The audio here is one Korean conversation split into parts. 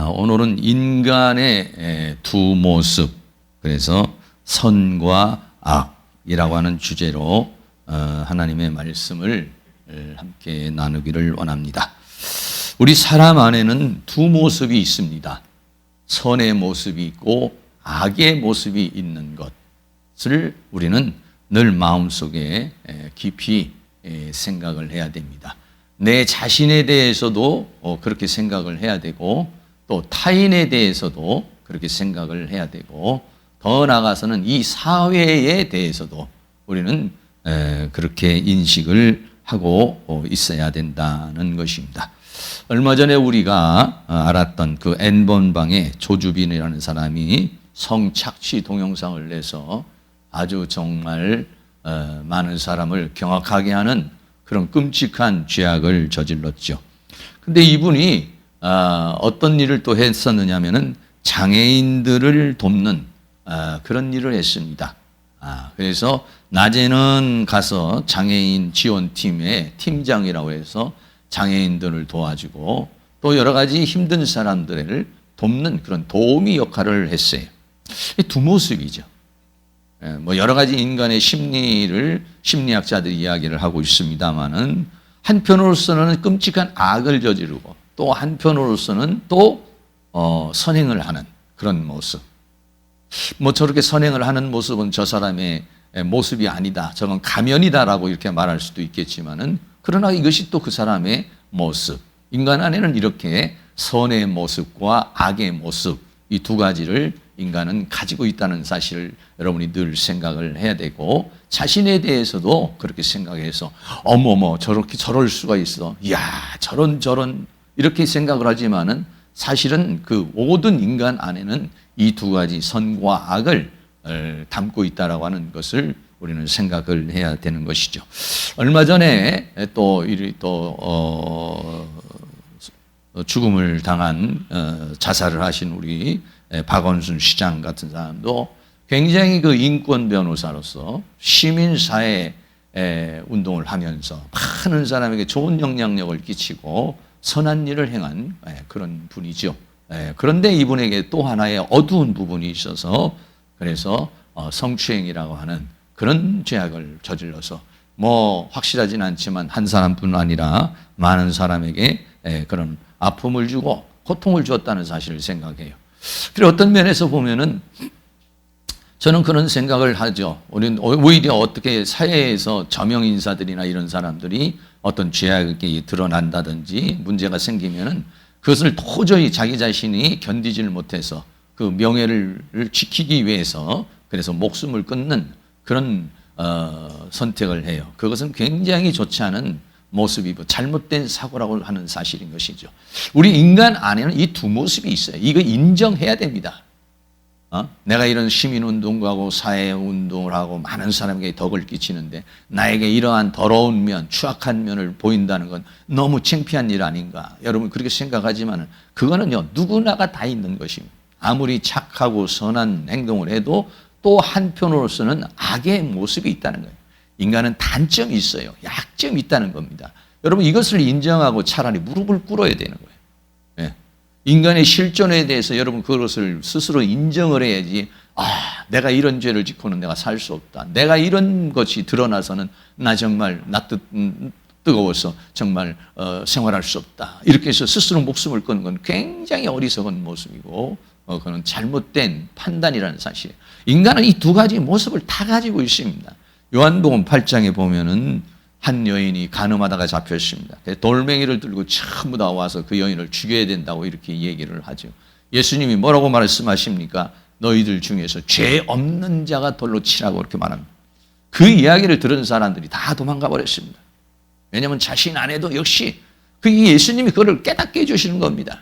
오늘은 인간의 두 모습, 그래서 선과 악이라고 하는 주제로 하나님의 말씀을 함께 나누기를 원합니다. 우리 사람 안에는 두 모습이 있습니다. 선의 모습이 있고 악의 모습이 있는 것을 우리는 늘 마음속에 깊이 생각을 해야 됩니다. 내 자신에 대해서도 그렇게 생각을 해야 되고, 또 타인에 대해서도 그렇게 생각을 해야 되고, 더 나아가서는 이 사회에 대해서도 우리는 그렇게 인식을 하고 있어야 된다는 것입니다. 얼마 전에 우리가 알았던 그 N번방의 조주빈이라는 사람이 성착취 동영상을 내서 아주 정말 많은 사람을 경악하게 하는 그런 끔찍한 죄악을 저질렀죠. 근데 이분이 어떤 일을 또 했었느냐 하면은 장애인들을 돕는 그런 일을 했습니다. 그래서 낮에는 가서 장애인 지원팀의 팀장이라고 해서 장애인들을 도와주고, 또 여러 가지 힘든 사람들을 돕는 그런 도우미 역할을 했어요. 두 모습이죠. 뭐 여러 가지 인간의 심리를 심리학자들이 이야기를 하고 있습니다만은, 한편으로서는 끔찍한 악을 저지르고 또 한편으로서는 또 선행을 하는 그런 모습. 뭐 저렇게 선행을 하는 모습은 저 사람의 모습이 아니다, 저건 가면이다라고 이렇게 말할 수도 있겠지만은, 그러나 이것이 또 그 사람의 모습. 인간 안에는 이렇게 선의 모습과 악의 모습, 이 두 가지를 인간은 가지고 있다는 사실을 여러분이 늘 생각을 해야 되고, 자신에 대해서도 그렇게 생각해서 어머머 저렇게 저럴 수가 있어, 이야 저런 이렇게 생각을 하지만은, 사실은 그 모든 인간 안에는 이 두 가지 선과 악을 담고 있다라고 하는 것을 우리는 생각을 해야 되는 것이죠. 얼마 전에 또 죽음을 당한 자살을 하신 우리 박원순 시장 같은 사람도 굉장히 그 인권 변호사로서 시민사회 운동을 하면서 많은 사람에게 좋은 영향력을 끼치고 선한 일을 행한 그런 분이죠. 그런데 이분에게 또 하나의 어두운 부분이 있어서, 그래서 성추행이라고 하는 그런 죄악을 저질러서 뭐 확실하진 않지만 한 사람뿐 아니라 많은 사람에게 그런 아픔을 주고 고통을 주었다는 사실을 생각해요. 그리고 어떤 면에서 보면은 저는 그런 생각을 하죠. 우리는 오히려 어떻게 사회에서 저명 인사들이나 이런 사람들이 어떤 죄악이 드러난다든지 문제가 생기면은 그것을 도저히 자기 자신이 견디지를 못해서 그 명예를 지키기 위해서 그래서 목숨을 끊는 그런 선택을 해요. 그것은 굉장히 좋지 않은 모습이고 잘못된 사고라고 하는 사실인 것이죠. 우리 인간 안에는 이 두 모습이 있어요. 이거 인정해야 됩니다. 내가 이런 시민운동도 하고 사회운동을 하고 많은 사람에게 덕을 끼치는데 나에게 이러한 더러운 면, 추악한 면을 보인다는 건 너무 창피한 일 아닌가. 여러분 그렇게 생각하지만 그거는요, 누구나가 다 있는 것입니다. 아무리 착하고 선한 행동을 해도 또 한편으로서는 악의 모습이 있다는 거예요. 인간은 단점이 있어요. 약점이 있다는 겁니다. 여러분 이것을 인정하고 차라리 무릎을 꿇어야 되는 거예요. 인간의 실존에 대해서 여러분 그것을 스스로 인정을 해야지, 내가 이런 죄를 짓고는 내가 살 수 없다, 내가 이런 것이 드러나서는 나 정말 뜨거워서 정말 생활할 수 없다, 이렇게 해서 스스로 목숨을 끊는 건 굉장히 어리석은 모습이고, 그건 잘못된 판단이라는 사실이에요. 인간은 이 두 가지 모습을 다 가지고 있습니다. 요한복음 8장에 보면은 한 여인이 간음하다가 잡혔습니다. 돌멩이를 들고 전부 다 와서 그 여인을 죽여야 된다고 이렇게 얘기를 하죠. 예수님이 뭐라고 말씀하십니까? 너희들 중에서 죄 없는 자가 돌로 치라고 이렇게 말합니다. 그 이야기를 들은 사람들이 다 도망가 버렸습니다. 왜냐하면 자신 안에도 역시 그 예수님이 그걸 깨닫게 해주시는 겁니다.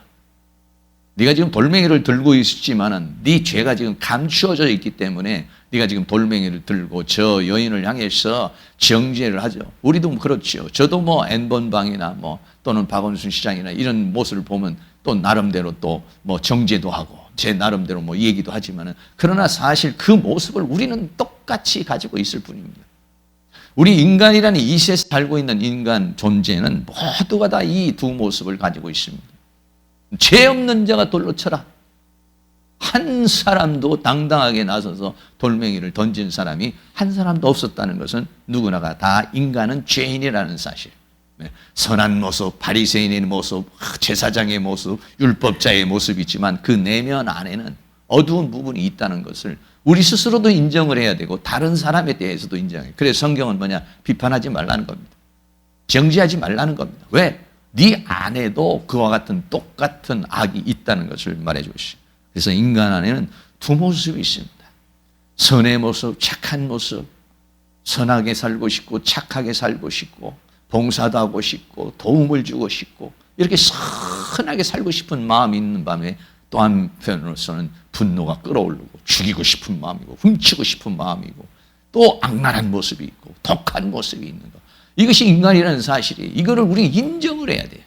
네가 지금 돌멩이를 들고 있지만은 네 죄가 지금 감추어져 있기 때문에 네가 지금 돌멩이를 들고 저 여인을 향해서 정죄를 하죠. 우리도 그렇죠. 저도 뭐 N번방이나 뭐 또는 박원순 시장이나 이런 모습을 보면 또 나름대로 또 뭐 정죄도 하고 제 나름대로 뭐 얘기도 하지만은, 그러나 사실 그 모습을 우리는 똑같이 가지고 있을 뿐입니다. 우리 인간이라는 이 세상에 살고 있는 인간 존재는 모두가 다 이 두 모습을 가지고 있습니다. 죄 없는 자가 돌로 쳐라. 한 사람도 당당하게 나서서 돌멩이를 던진 사람이 한 사람도 없었다는 것은 누구나가 다 인간은 죄인이라는 사실. 선한 모습, 바리새인의 모습, 제사장의 모습, 율법자의 모습이 있지만 그 내면 안에는 어두운 부분이 있다는 것을 우리 스스로도 인정을 해야 되고 다른 사람에 대해서도 인정해요. 그래서 성경은 뭐냐? 비판하지 말라는 겁니다. 정죄하지 말라는 겁니다. 왜? 네 안에도 그와 같은 똑같은 악이 있다는 것을 말해 주시죠. 그래서 인간 안에는 두 모습이 있습니다. 선의 모습, 착한 모습, 선하게 살고 싶고 착하게 살고 싶고 봉사도 하고 싶고 도움을 주고 싶고 이렇게 선하게 살고 싶은 마음이 있는 밤에 또 한편으로서는 분노가 끓어오르고 죽이고 싶은 마음이고 훔치고 싶은 마음이고 또 악랄한 모습이 있고 독한 모습이 있는 것. 이것이 인간이라는 사실이에요. 이거를 우리 인정을 해야 돼요.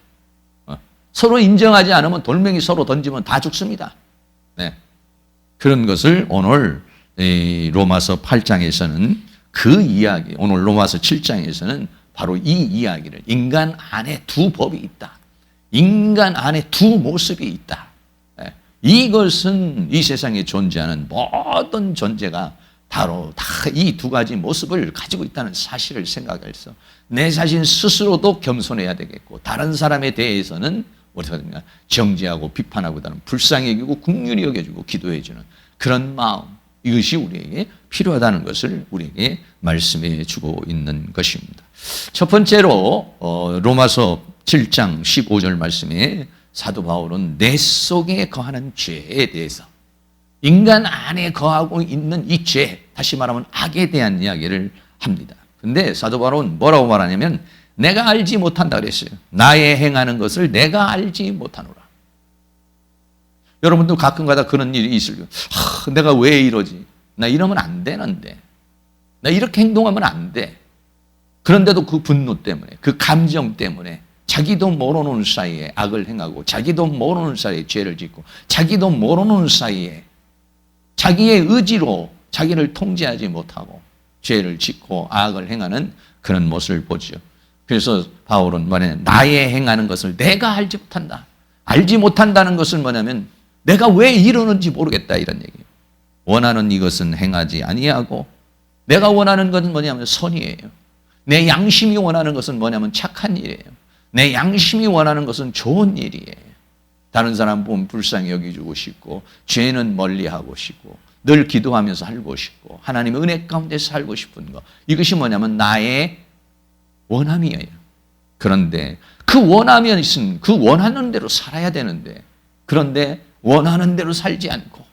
서로 인정하지 않으면 돌멩이 서로 던지면 다 죽습니다. 네. 그런 것을 오늘 로마서 8장에서는 그 이야기, 오늘 로마서 7장에서는 바로 이 이야기를 인간 안에 두 법이 있다. 인간 안에 두 모습이 있다. 이것은 이 세상에 존재하는 모든 존재가 바로 다 이 두 가지 모습을 가지고 있다는 사실을 생각해서 내 자신 스스로도 겸손해야 되겠고 다른 사람에 대해서는 어떻게 됩니까? 정죄하고 비판하고 다른 불쌍히 여기고 긍휼히 여겨주고 기도해주는 그런 마음, 이것이 우리에게 필요하다는 것을 우리에게 말씀해 주고 있는 것입니다. 첫 번째로 로마서 7장 15절 말씀에 사도 바울은 내 속에 거하는 죄에 대해서 인간 안에 거하고 있는 이 죄, 다시 말하면 악에 대한 이야기를 합니다. 근데 사도 바울은 뭐라고 말하냐면 내가 알지 못한다 그랬어요. 나의 행하는 것을 내가 알지 못하노라. 여러분도 가끔가다 그런 일이 있을 거예요. 내가 왜 이러지? 나 이러면 안 되는데. 나 이렇게 행동하면 안 돼. 그런데도 그 분노 때문에, 그 감정 때문에 자기도 모르는 사이에 악을 행하고 자기도 모르는 사이에 죄를 짓고 자기도 모르는 사이에 자기의 의지로 자기를 통제하지 못하고 죄를 짓고 악을 행하는 그런 모습을 보죠. 그래서 바울은 뭐냐, 나의 행하는 것을 내가 알지 못한다. 알지 못한다는 것은 뭐냐면 내가 왜 이러는지 모르겠다 이런 얘기예요. 원하는 이것은 행하지 아니하고 내가 원하는 것은 뭐냐면 선이에요. 내 양심이 원하는 것은 뭐냐면 착한 일이에요. 내 양심이 원하는 것은 좋은 일이에요. 다른 사람 보면 불쌍히 여겨주고 싶고 죄는 멀리하고 싶고 늘 기도하면서 살고 싶고 하나님의 은혜 가운데 살고 싶은 것, 이것이 뭐냐면 나의 원함이에요. 그런데 그 원함이 있으면 그 원하는 대로 살아야 되는데, 그런데 원하는 대로 살지 않고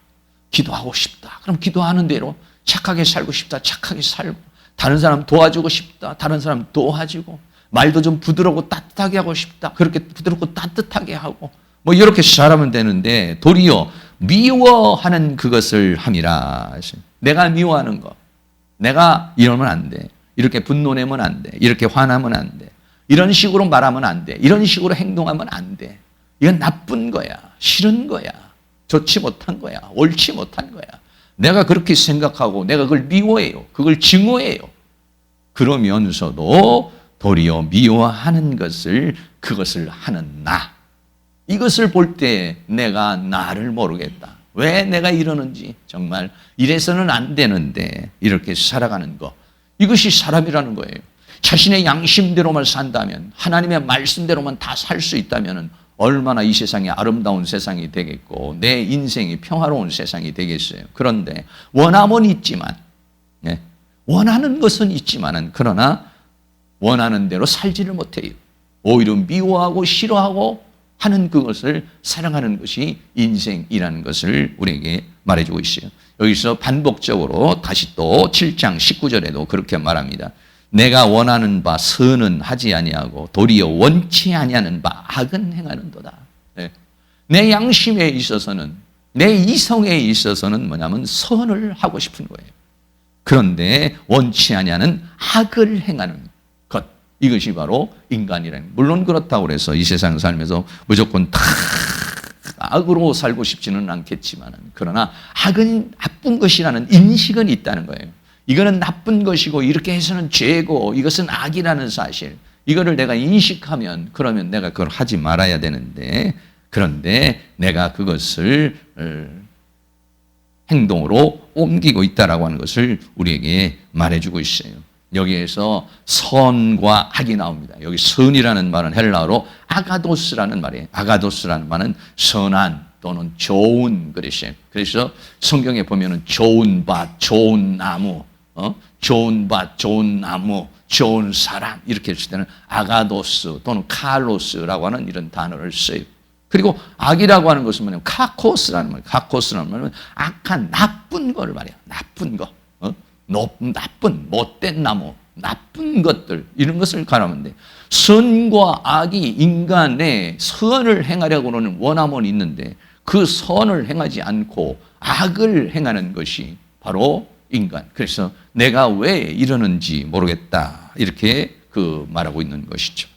기도하고 싶다. 그럼 기도하는 대로 착하게 살고 싶다. 착하게 살고 다른 사람 도와주고 싶다. 다른 사람 도와주고 말도 좀 부드럽고 따뜻하게 하고 싶다. 그렇게 부드럽고 따뜻하게 하고 뭐 이렇게 살아면 되는데 도리어 미워하는 그것을 함이라. 내가 미워하는 것, 내가 이러면 안 돼. 이렇게 분노내면 안 돼. 이렇게 화나면 안 돼. 이런 식으로 말하면 안 돼. 이런 식으로 행동하면 안 돼. 이건 나쁜 거야. 싫은 거야. 좋지 못한 거야. 옳지 못한 거야. 내가 그렇게 생각하고 내가 그걸 미워해요. 그걸 증오해요. 그러면서도 도리어 미워하는 것을, 그것을 하는 나. 이것을 볼 때 내가 나를 모르겠다. 왜 내가 이러는지, 정말 이래서는 안 되는데 이렇게 살아가는 것. 이것이 사람이라는 거예요. 자신의 양심대로만 산다면, 하나님의 말씀대로만 다 살 수 있다면 얼마나 이 세상이 아름다운 세상이 되겠고 내 인생이 평화로운 세상이 되겠어요. 그런데 원함은 있지만, 원하는 것은 있지만은 그러나 원하는 대로 살지를 못해요. 오히려 미워하고 싫어하고 하는 그것을 사랑하는 것이 인생이라는 것을 우리에게 말해주고 있어요. 여기서 반복적으로 다시 또 7장 19절에도 그렇게 말합니다. 내가 원하는 바 선은 하지 아니하고 도리어 원치 아니하는 바 악은 행하는도다. 내 양심에 있어서는, 내 이성에 있어서는 뭐냐면 선을 하고 싶은 거예요. 그런데 원치 아니하는 악을 행하는 것, 이것이 바로 인간이라는. 물론 그렇다고 해서 이 세상 살면서 무조건 다 악으로 살고 싶지는 않겠지만, 그러나 악은 나쁜 것이라는 인식은 있다는 거예요. 이거는 나쁜 것이고 이렇게 해서는 죄고 이것은 악이라는 사실, 이거를 내가 인식하면 그러면 내가 그걸 하지 말아야 되는데, 그런데 내가 그것을 행동으로 옮기고 있다라고 하는 것을 우리에게 말해주고 있어요. 여기에서 선과 악이 나옵니다. 여기 선이라는 말은 헬라어로 아가도스라는 말이에요. 아가도스라는 말은 선한 또는 좋은 그릇이에요. 그래서 성경에 보면은 좋은 밭, 좋은 나무, 좋은 밭, 좋은 나무, 좋은 사람 이렇게 했을 때는 아가도스 또는 칼로스라고 하는 이런 단어를 써요. 그리고 악이라고 하는 것은 뭐냐면 카코스라는 말이에요. 카코스라는 말은 악한 나쁜 거를 말해요. 나쁜 거, 나쁜 못된 나무, 나쁜 것들 이런 것을 가르는데 선과 악이 인간의 선을 행하려고 하는 원함은 있는데 그 선을 행하지 않고 악을 행하는 것이 바로 인간. 그래서 내가 왜 이러는지 모르겠다 이렇게 말하고 있는 것이죠.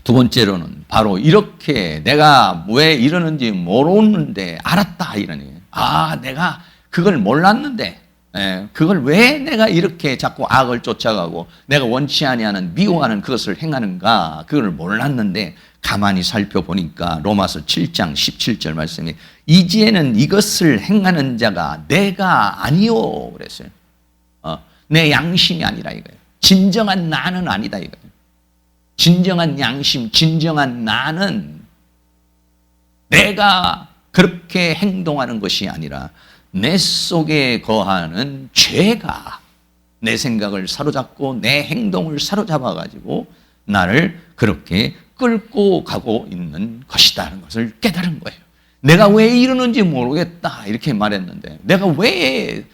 두 번째로는 바로 이렇게 내가 왜 이러는지 모르는데 알았다 이러니 내가 그걸 몰랐는데 그걸 왜 내가 이렇게 자꾸 악을 쫓아가고 내가 원치 아니하는 미워하는 그것을 행하는가 그걸 몰랐는데 가만히 살펴보니까 로마서 7장 17절 말씀에 이제는 이것을 행하는 자가 내가 아니요 그랬어요. 내 양심이 아니라 이거예요. 진정한 나는 아니다 이거예요. 진정한 양심, 진정한 나는 내가 그렇게 행동하는 것이 아니라 내 속에 거하는 죄가 내 생각을 사로잡고 내 행동을 사로잡아가지고 나를 그렇게 끌고 가고 있는 것이다는 것을 깨달은 거예요. 내가 왜 이러는지 모르겠다 이렇게 말했는데 내가 왜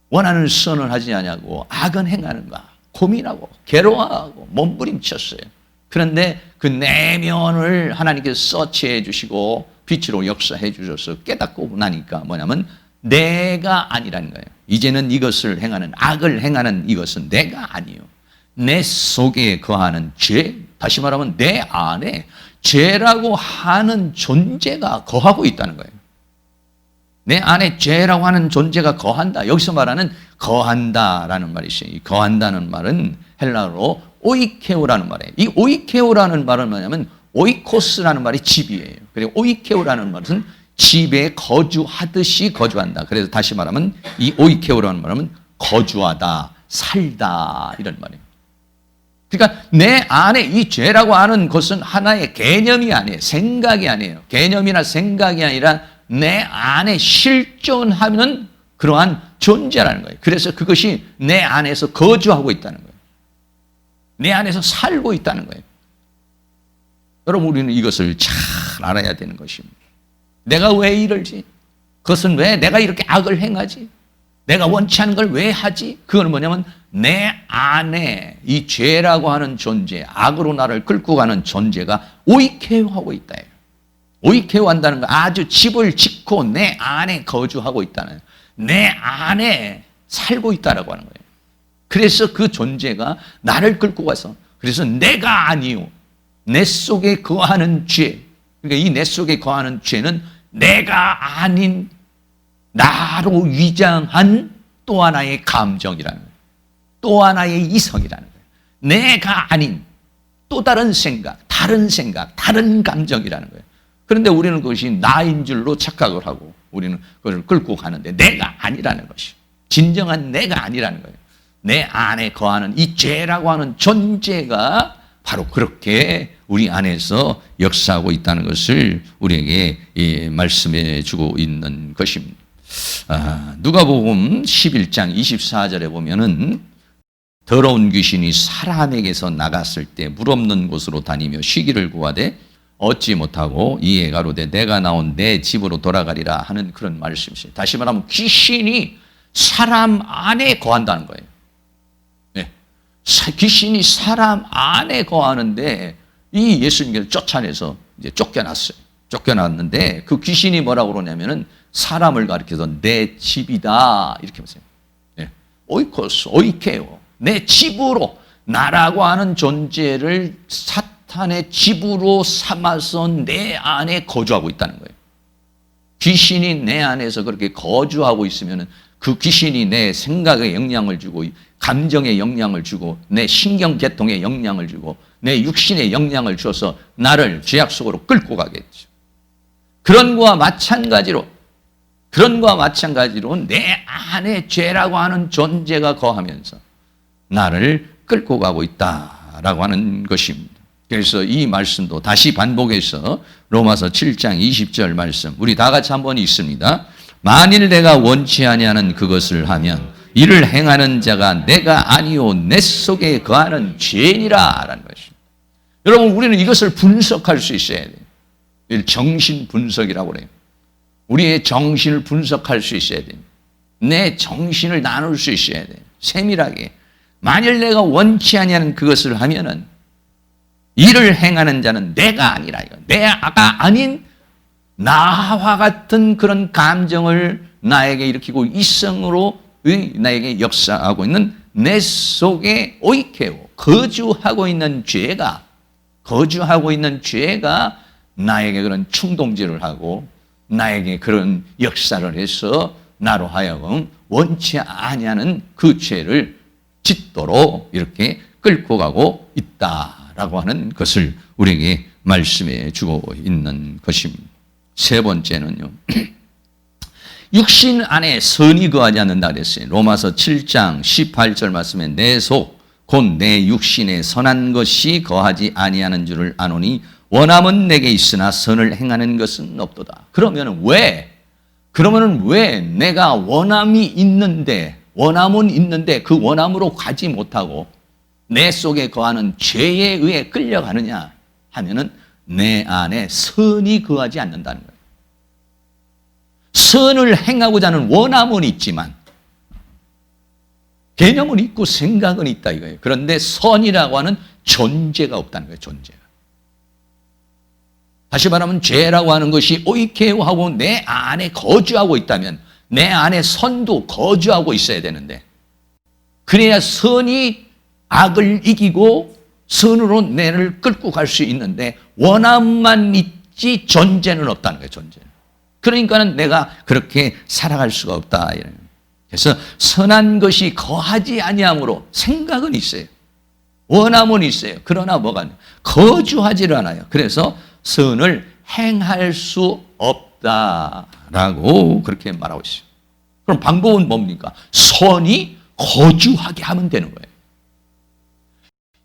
원하는 선을 하지 않냐고 악은 행하는가 고민하고 괴로워하고 몸부림쳤어요. 그런데 그 내면을 하나님께서 서치해 주시고 빛으로 역사해 주셔서 깨닫고 나니까 뭐냐면 내가 아니라는 거예요. 이제는 이것을 행하는 악을 행하는 이것은 내가 아니요. 내 속에 거하는 죄, 다시 말하면 내 안에 죄라고 하는 존재가 거하고 있다는 거예요. 내 안에 죄라고 하는 존재가 거한다. 여기서 말하는 거한다라는 말이 있어요. 이 거한다는 말은 헬라어로 오이케오라는 말이에요. 이 오이케오라는 말은 뭐냐면 오이코스라는 말이 집이에요. 그리고 오이케오라는 말은 집에 거주하듯이 거주한다. 그래서 다시 말하면 이 오이케오라는 말은 거주하다, 살다 이런 말이에요. 그러니까 내 안에 이 죄라고 하는 것은 하나의 개념이 아니에요. 생각이 아니에요. 개념이나 생각이 아니라 내 안에 실존하는 그러한 존재라는 거예요. 그래서 그것이 내 안에서 거주하고 있다는 거예요. 내 안에서 살고 있다는 거예요. 여러분 우리는 이것을 잘 알아야 되는 것입니다. 내가 왜 이러지? 그것은 왜 내가 이렇게 악을 행하지? 내가 원치 않은 걸 왜 하지? 그건 뭐냐면 내 안에 이 죄라고 하는 존재, 악으로 나를 끌고 가는 존재가 오이케오하고 있다. 오이케오 한다는 건 아주 집을 짓고 내 안에 거주하고 있다는, 내 안에 살고 있다라고 하는 거예요. 그래서 그 존재가 나를 끌고 가서, 그래서 내가 아니요, 내 속에 거하는 죄, 그러니까 이 내 속에 거하는 죄는 내가 아닌 나로 위장한 또 하나의 감정이라는 거예요. 또 하나의 이성이라는 거예요. 내가 아닌 또 다른 생각, 다른 감정이라는 거예요. 그런데 우리는 그것이 나인 줄로 착각을 하고 우리는 그것을 끌고 가는데 내가 아니라는 것이, 진정한 내가 아니라는 거예요. 내 안에 거하는 이 죄라고 하는 존재가 바로 그렇게 우리 안에서 역사하고 있다는 것을 우리에게 말씀해 주고 있는 것입니다. 누가복음 11장 24절에 보면은 더러운 귀신이 사람에게서 나갔을 때 물 없는 곳으로 다니며 쉬기를 구하되 얻지 못하고 이에 가로되 내가 나온 내 집으로 돌아가리라 하는 그런 말씀이세요. 다시 말하면 귀신이 사람 안에 거한다는 거예요. 네. 귀신이 사람 안에 거하는데 이 예수님께서 쫓아내서 이제 쫓겨났어요. 쫓겨났는데 그 귀신이 뭐라고 그러냐면은 사람을 가리켜서 내 집이다 이렇게 보세요. 네. 오이코스, 오이케오, 내 집으로, 나라고 하는 존재를 사탄의 집으로 삼아서 내 안에 거주하고 있다는 거예요. 귀신이 내 안에서 그렇게 거주하고 있으면 그 귀신이 내 생각에 영향을 주고 감정에 영향을 주고 내 신경계통에 영향을 주고 내 육신에 영향을 줘서 나를 죄악 속으로 끌고 가겠죠. 그런 거와 마찬가지로 내 안에 죄라고 하는 존재가 거하면서 나를 끌고 가고 있다라고 하는 것입니다. 그래서 이 말씀도 다시 반복해서 로마서 7장 20절 말씀 우리 다 같이 한번 읽습니다. 만일 내가 원치 아니하는 그것을 하면 이를 행하는 자가 내가 아니요 내 속에 거하는 죄니라 라는 것입니다. 여러분 우리는 이것을 분석할 수 있어야 돼요. 정신 분석이라고 그래요. 우리의 정신을 분석할 수 있어야 돼요. 내 정신을 나눌 수 있어야 돼요. 세밀하게. 만일 내가 원치 아니하는 그것을 하면은 이를 행하는 자는 내가 아니라 이거. 내가 아닌 나와 같은 그런 감정을 나에게 일으키고 이성으로 나에게 역사하고 있는 내 속에 오이케오 거주하고 있는 죄가 나에게 그런 충동질을 하고 나에게 그런 역사를 해서 나로 하여금 원치 아니하는 그 죄를 짓도록 이렇게 끌고 가고 있다라고 하는 것을 우리에게 말씀해 주고 있는 것입니다. 세 번째는요. 육신 안에 선이 거하지 않는다 그랬어요. 로마서 7장 18절 말씀에 내 속 곧 내 육신에 선한 것이 거하지 아니하는 줄을 아노니 원함은 내게 있으나 선을 행하는 것은 없도다. 그러면 왜 내가 원함은 있는데 그 원함으로 가지 못하고 내 속에 거하는 죄에 의해 끌려가느냐 하면은 내 안에 선이 거하지 않는다는 거예요. 선을 행하고자 하는 원함은 있지만 개념은 있고 생각은 있다 이거예요. 그런데 선이라고 하는 존재가 없다는 거예요. 존재가. 다시 말하면 죄라고 하는 것이 오이케오하고 내 안에 거주하고 있다면 내 안에 선도 거주하고 있어야 되는데 그래야 선이 악을 이기고 선으로 내를 끌고 갈 수 있는데 원함만 있지 존재는 없다는 거예요. 존재는. 그러니까는 내가 그렇게 살아갈 수가 없다. 그래서 선한 것이 거하지 아니함으로 생각은 있어요. 원함은 있어요. 그러나 뭐가 거주하지를 않아요. 그래서 선을 행할 수 없다라고 그렇게 말하고 있어요. 그럼 방법은 뭡니까? 선이 거주하게 하면 되는 거예요.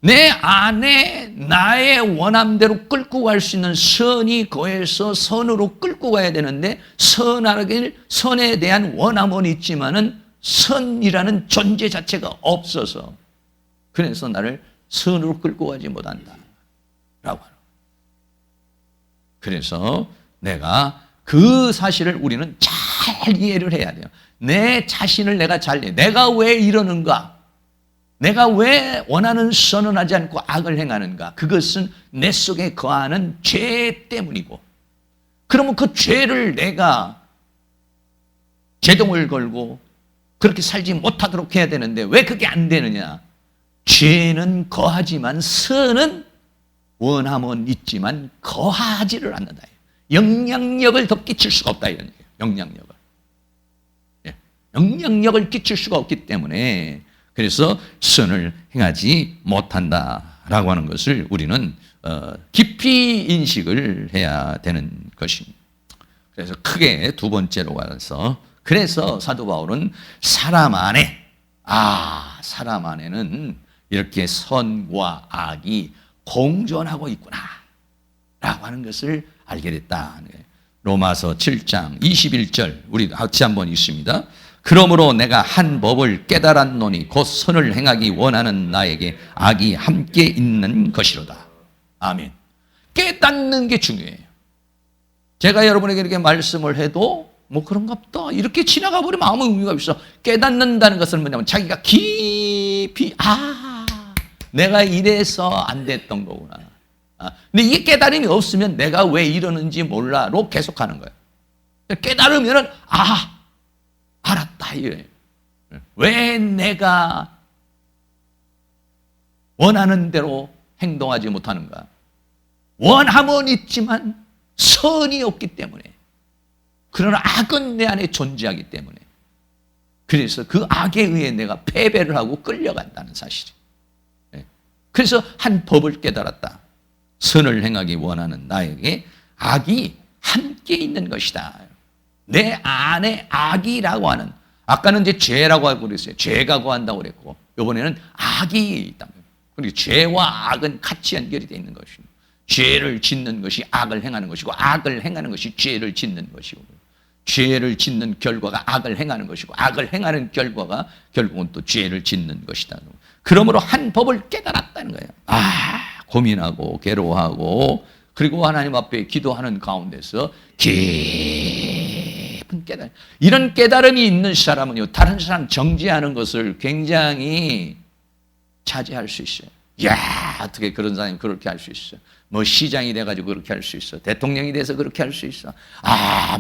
내 안에 나의 원함대로 끌고 갈 수 있는 선이 거해서 선으로 끌고 가야 되는데 선에 대한 원함은 있지만은 선이라는 존재 자체가 없어서 그래서 나를 선으로 끌고 가지 못한다 라고 하는. 그래서 내가 그 사실을 우리는 잘 이해를 해야 돼요. 내 자신을 내가 잘 이해. 내가 왜 이러는가? 내가 왜 원하는 선은 하지 않고 악을 행하는가? 그것은 내 속에 거하는 죄 때문이고 그러면 그 죄를 내가 제동을 걸고 그렇게 살지 못하도록 해야 되는데 왜 그게 안 되느냐? 죄는 거하지만 선은 원함은 있지만 거하지를 않는다. 영향력을 더 끼칠 수가 없다. 이런 얘기예요. 영향력을 끼칠 수가 없기 때문에 그래서 선을 행하지 못한다라고 하는 것을 우리는 깊이 인식을 해야 되는 것입니다. 그래서 크게 두 번째로 가서 그래서 사도 바울은 사람 안에는 이렇게 선과 악이 공존하고 있구나 라고 하는 것을 알게 됐다. 로마서 7장 21절 우리 같이 한번 읽습니다. 그러므로 내가 한 법을 깨달았노니 곧 선을 행하기 원하는 나에게 악이 함께 있는 것이로다. 아멘. 깨닫는 게 중요해요. 제가 여러분에게 이렇게 말씀을 해도 뭐 그런가 보다 이렇게 지나가 버리면 아무 의미가 없어. 깨닫는다는 것은 뭐냐면 자기가 깊이 내가 이래서 안 됐던 거구나. 근데 이게 깨달음이 없으면 내가 왜 이러는지 몰라로 계속하는 거예요. 깨달으면은 알았다 이거예요. 왜 내가 원하는 대로 행동하지 못하는가? 원함은 있지만 선이 없기 때문에 그러나 악은 내 안에 존재하기 때문에 그래서 그 악에 의해 내가 패배를 하고 끌려간다는 사실이. 그래서 한 법을 깨달았다. 선을 행하기 원하는 나에게 악이 함께 있는 것이다. 내 안에 악이라고 하는, 아까는 이제 죄라고 하고 그랬어요. 죄가 거한다고 그랬고, 이번에는 악이 있다. 그리고 죄와 악은 같이 연결이 되어 있는 것이고, 죄를 짓는 것이 악을 행하는 것이고, 악을 행하는 것이 죄를 짓는 것이고, 죄를 짓는 결과가 악을 행하는 것이고, 악을 행하는 결과가 결국은 또 죄를 짓는 것이다. 그러므로 한 법을 깨달았다는 거예요. 고민하고 괴로워하고 그리고 하나님 앞에 기도하는 가운데서 깊은 깨달음. 이런 깨달음이 있는 사람은요, 다른 사람 정죄하는 것을 굉장히 자제할 수 있어요. 야, 어떻게 그런 사람이 그렇게 할 수 있어? 뭐 시장이 돼가지고 그렇게 할 수 있어. 대통령이 돼서 그렇게 할 수 있어.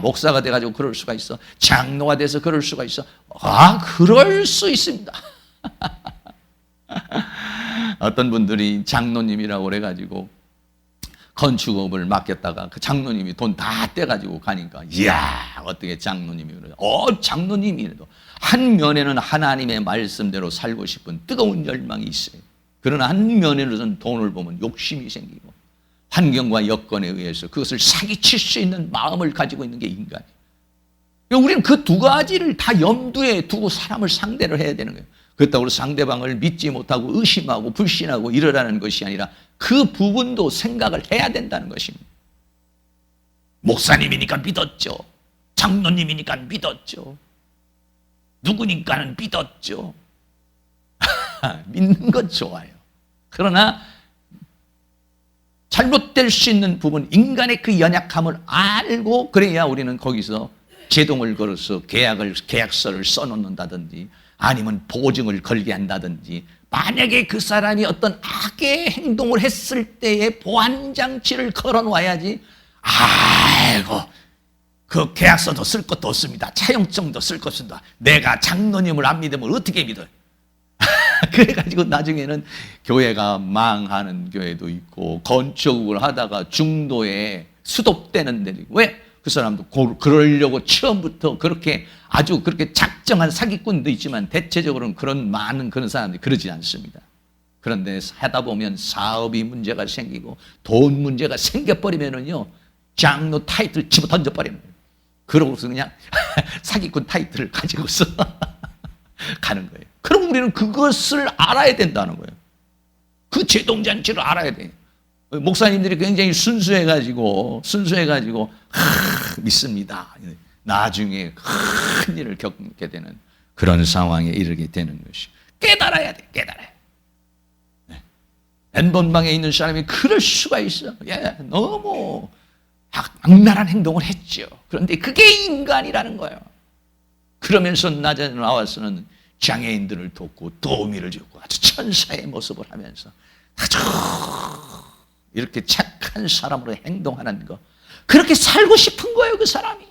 목사가 돼가지고 그럴 수가 있어. 장로가 돼서 그럴 수가 있어. 그럴 수 있습니다. 어떤 분들이 장로님이라고 그래가지고 건축업을 맡겼다가 그 장로님이 돈 다 떼가지고 가니까, 이야, 어떻게 장로님이 그래요? 장로님이라도 한 면에는 하나님의 말씀대로 살고 싶은 뜨거운 열망이 있어요. 그러나 한 면에는 돈을 보면 욕심이 생기고 환경과 여건에 의해서 그것을 사기칠 수 있는 마음을 가지고 있는 게 인간이에요. 우리는 그 두 가지를 다 염두에 두고 사람을 상대를 해야 되는 거예요. 그렇다고 상대방을 믿지 못하고 의심하고 불신하고 이러라는 것이 아니라 그 부분도 생각을 해야 된다는 것입니다. 목사님이니까 믿었죠. 장로님이니까 믿었죠. 누구니까는 믿었죠. 믿는 건 좋아요. 그러나 잘못될 수 있는 부분, 인간의 그 연약함을 알고 그래야 우리는 거기서 제동을 걸어서 계약서를 써놓는다든지 아니면 보증을 걸게 한다든지, 만약에 그 사람이 어떤 악의 행동을 했을 때의 보안장치를 걸어놓아야지, 그 계약서도 쓸 것도 없습니다. 차용증도 쓸 것도 없습니다. 내가 장로님을 안 믿으면 어떻게 믿어요? 그래가지고 나중에는 교회가 망하는 교회도 있고, 건축을 하다가 중도에 수독되는 데도 있고. 왜? 그 사람도 그러려고 처음부터 그렇게 아주 그렇게 작정한 사기꾼도 있지만 대체적으로는 많은 그런 사람들이 그러지 않습니다. 그런데 하다 보면 사업이 문제가 생기고 돈 문제가 생겨버리면은요, 장로 타이틀 집어 던져버리는 거예요. 그러고서 그냥 사기꾼 타이틀을 가지고서 가는 거예요. 그럼 우리는 그것을 알아야 된다는 거예요. 그 제동잔치를 알아야 돼요. 목사님들이 굉장히 순수해가지고 믿습니다. 나중에 큰 일을 겪게 되는 그런 상황에 이르게 되는 것이, 깨달아야 돼. 깨달아야 돼. N번방에 있는 사람이 그럴 수가 있어. 너무 악랄한 행동을 했죠. 그런데 그게 인간이라는 거예요. 그러면서 낮에 나와서는 장애인들을 돕고 도우미를 주고 아주 천사의 모습을 하면서 아주 이렇게 착한 사람으로 행동하는 거, 그렇게 살고 싶은 거예요. 그 사람이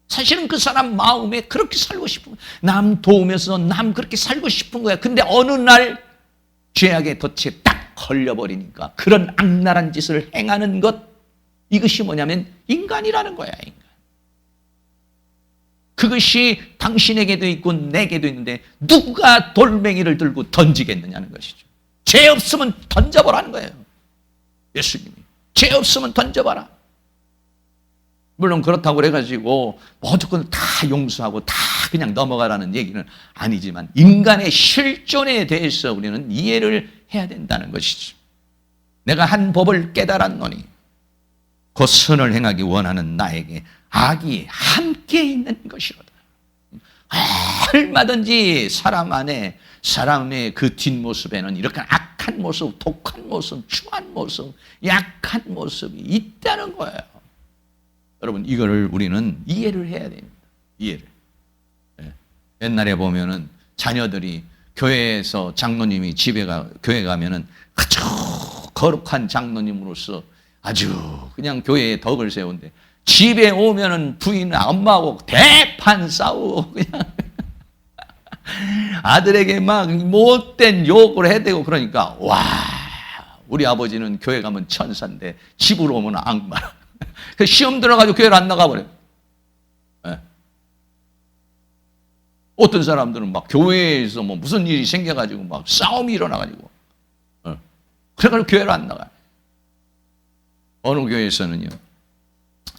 사실은 그 사람 마음에 그렇게 살고 싶은 거예요. 남 도우면서 남 그렇게 살고 싶은 거야. 근데 어느 날 죄악의 덫에 딱 걸려버리니까 그런 악랄한 짓을 행하는 것, 이것이 뭐냐면 인간이라는 거야. 인간. 그것이 당신에게도 있고 내게도 있는데 누가 돌멩이를 들고 던지겠느냐는 것이죠. 죄 없으면 던져보라는 거예요. 예수님이 죄 없으면 던져봐라. 물론 그렇다고 그래가지고 무조건 다 용서하고 다 그냥 넘어가라는 얘기는 아니지만, 인간의 실존에 대해서 우리는 이해를 해야 된다는 것이죠. 내가 한 법을 깨달았노니 곧 선을 행하기 원하는 나에게 악이 함께 있는 것이로다. 얼마든지 사람 안에, 사람의 그 뒷모습에는 이렇게 악한 모습, 독한 모습, 추한 모습, 약한 모습이 있다는 거예요. 여러분, 이거를 우리는 이해를 해야 됩니다. 이해를. 옛날에 보면은 자녀들이 교회에서 장로님이 교회 가면은 아주 거룩한 장로님으로서 아주 그냥 교회에 덕을 세운데, 집에 오면은 부인 엄마하고 대판 싸우고 그냥 아들에게 막 못된 욕을 해대고 그러니까, 와, 우리 아버지는 교회 가면 천사인데 집으로 오면 악마. 시험 들어가지고 교회를 안 나가버려요. 네. 어떤 사람들은 막 교회에서 뭐 무슨 일이 생겨가지고 막 싸움이 일어나가지고, 그래가지고 교회를 안 나가요. 어느 교회에서는요,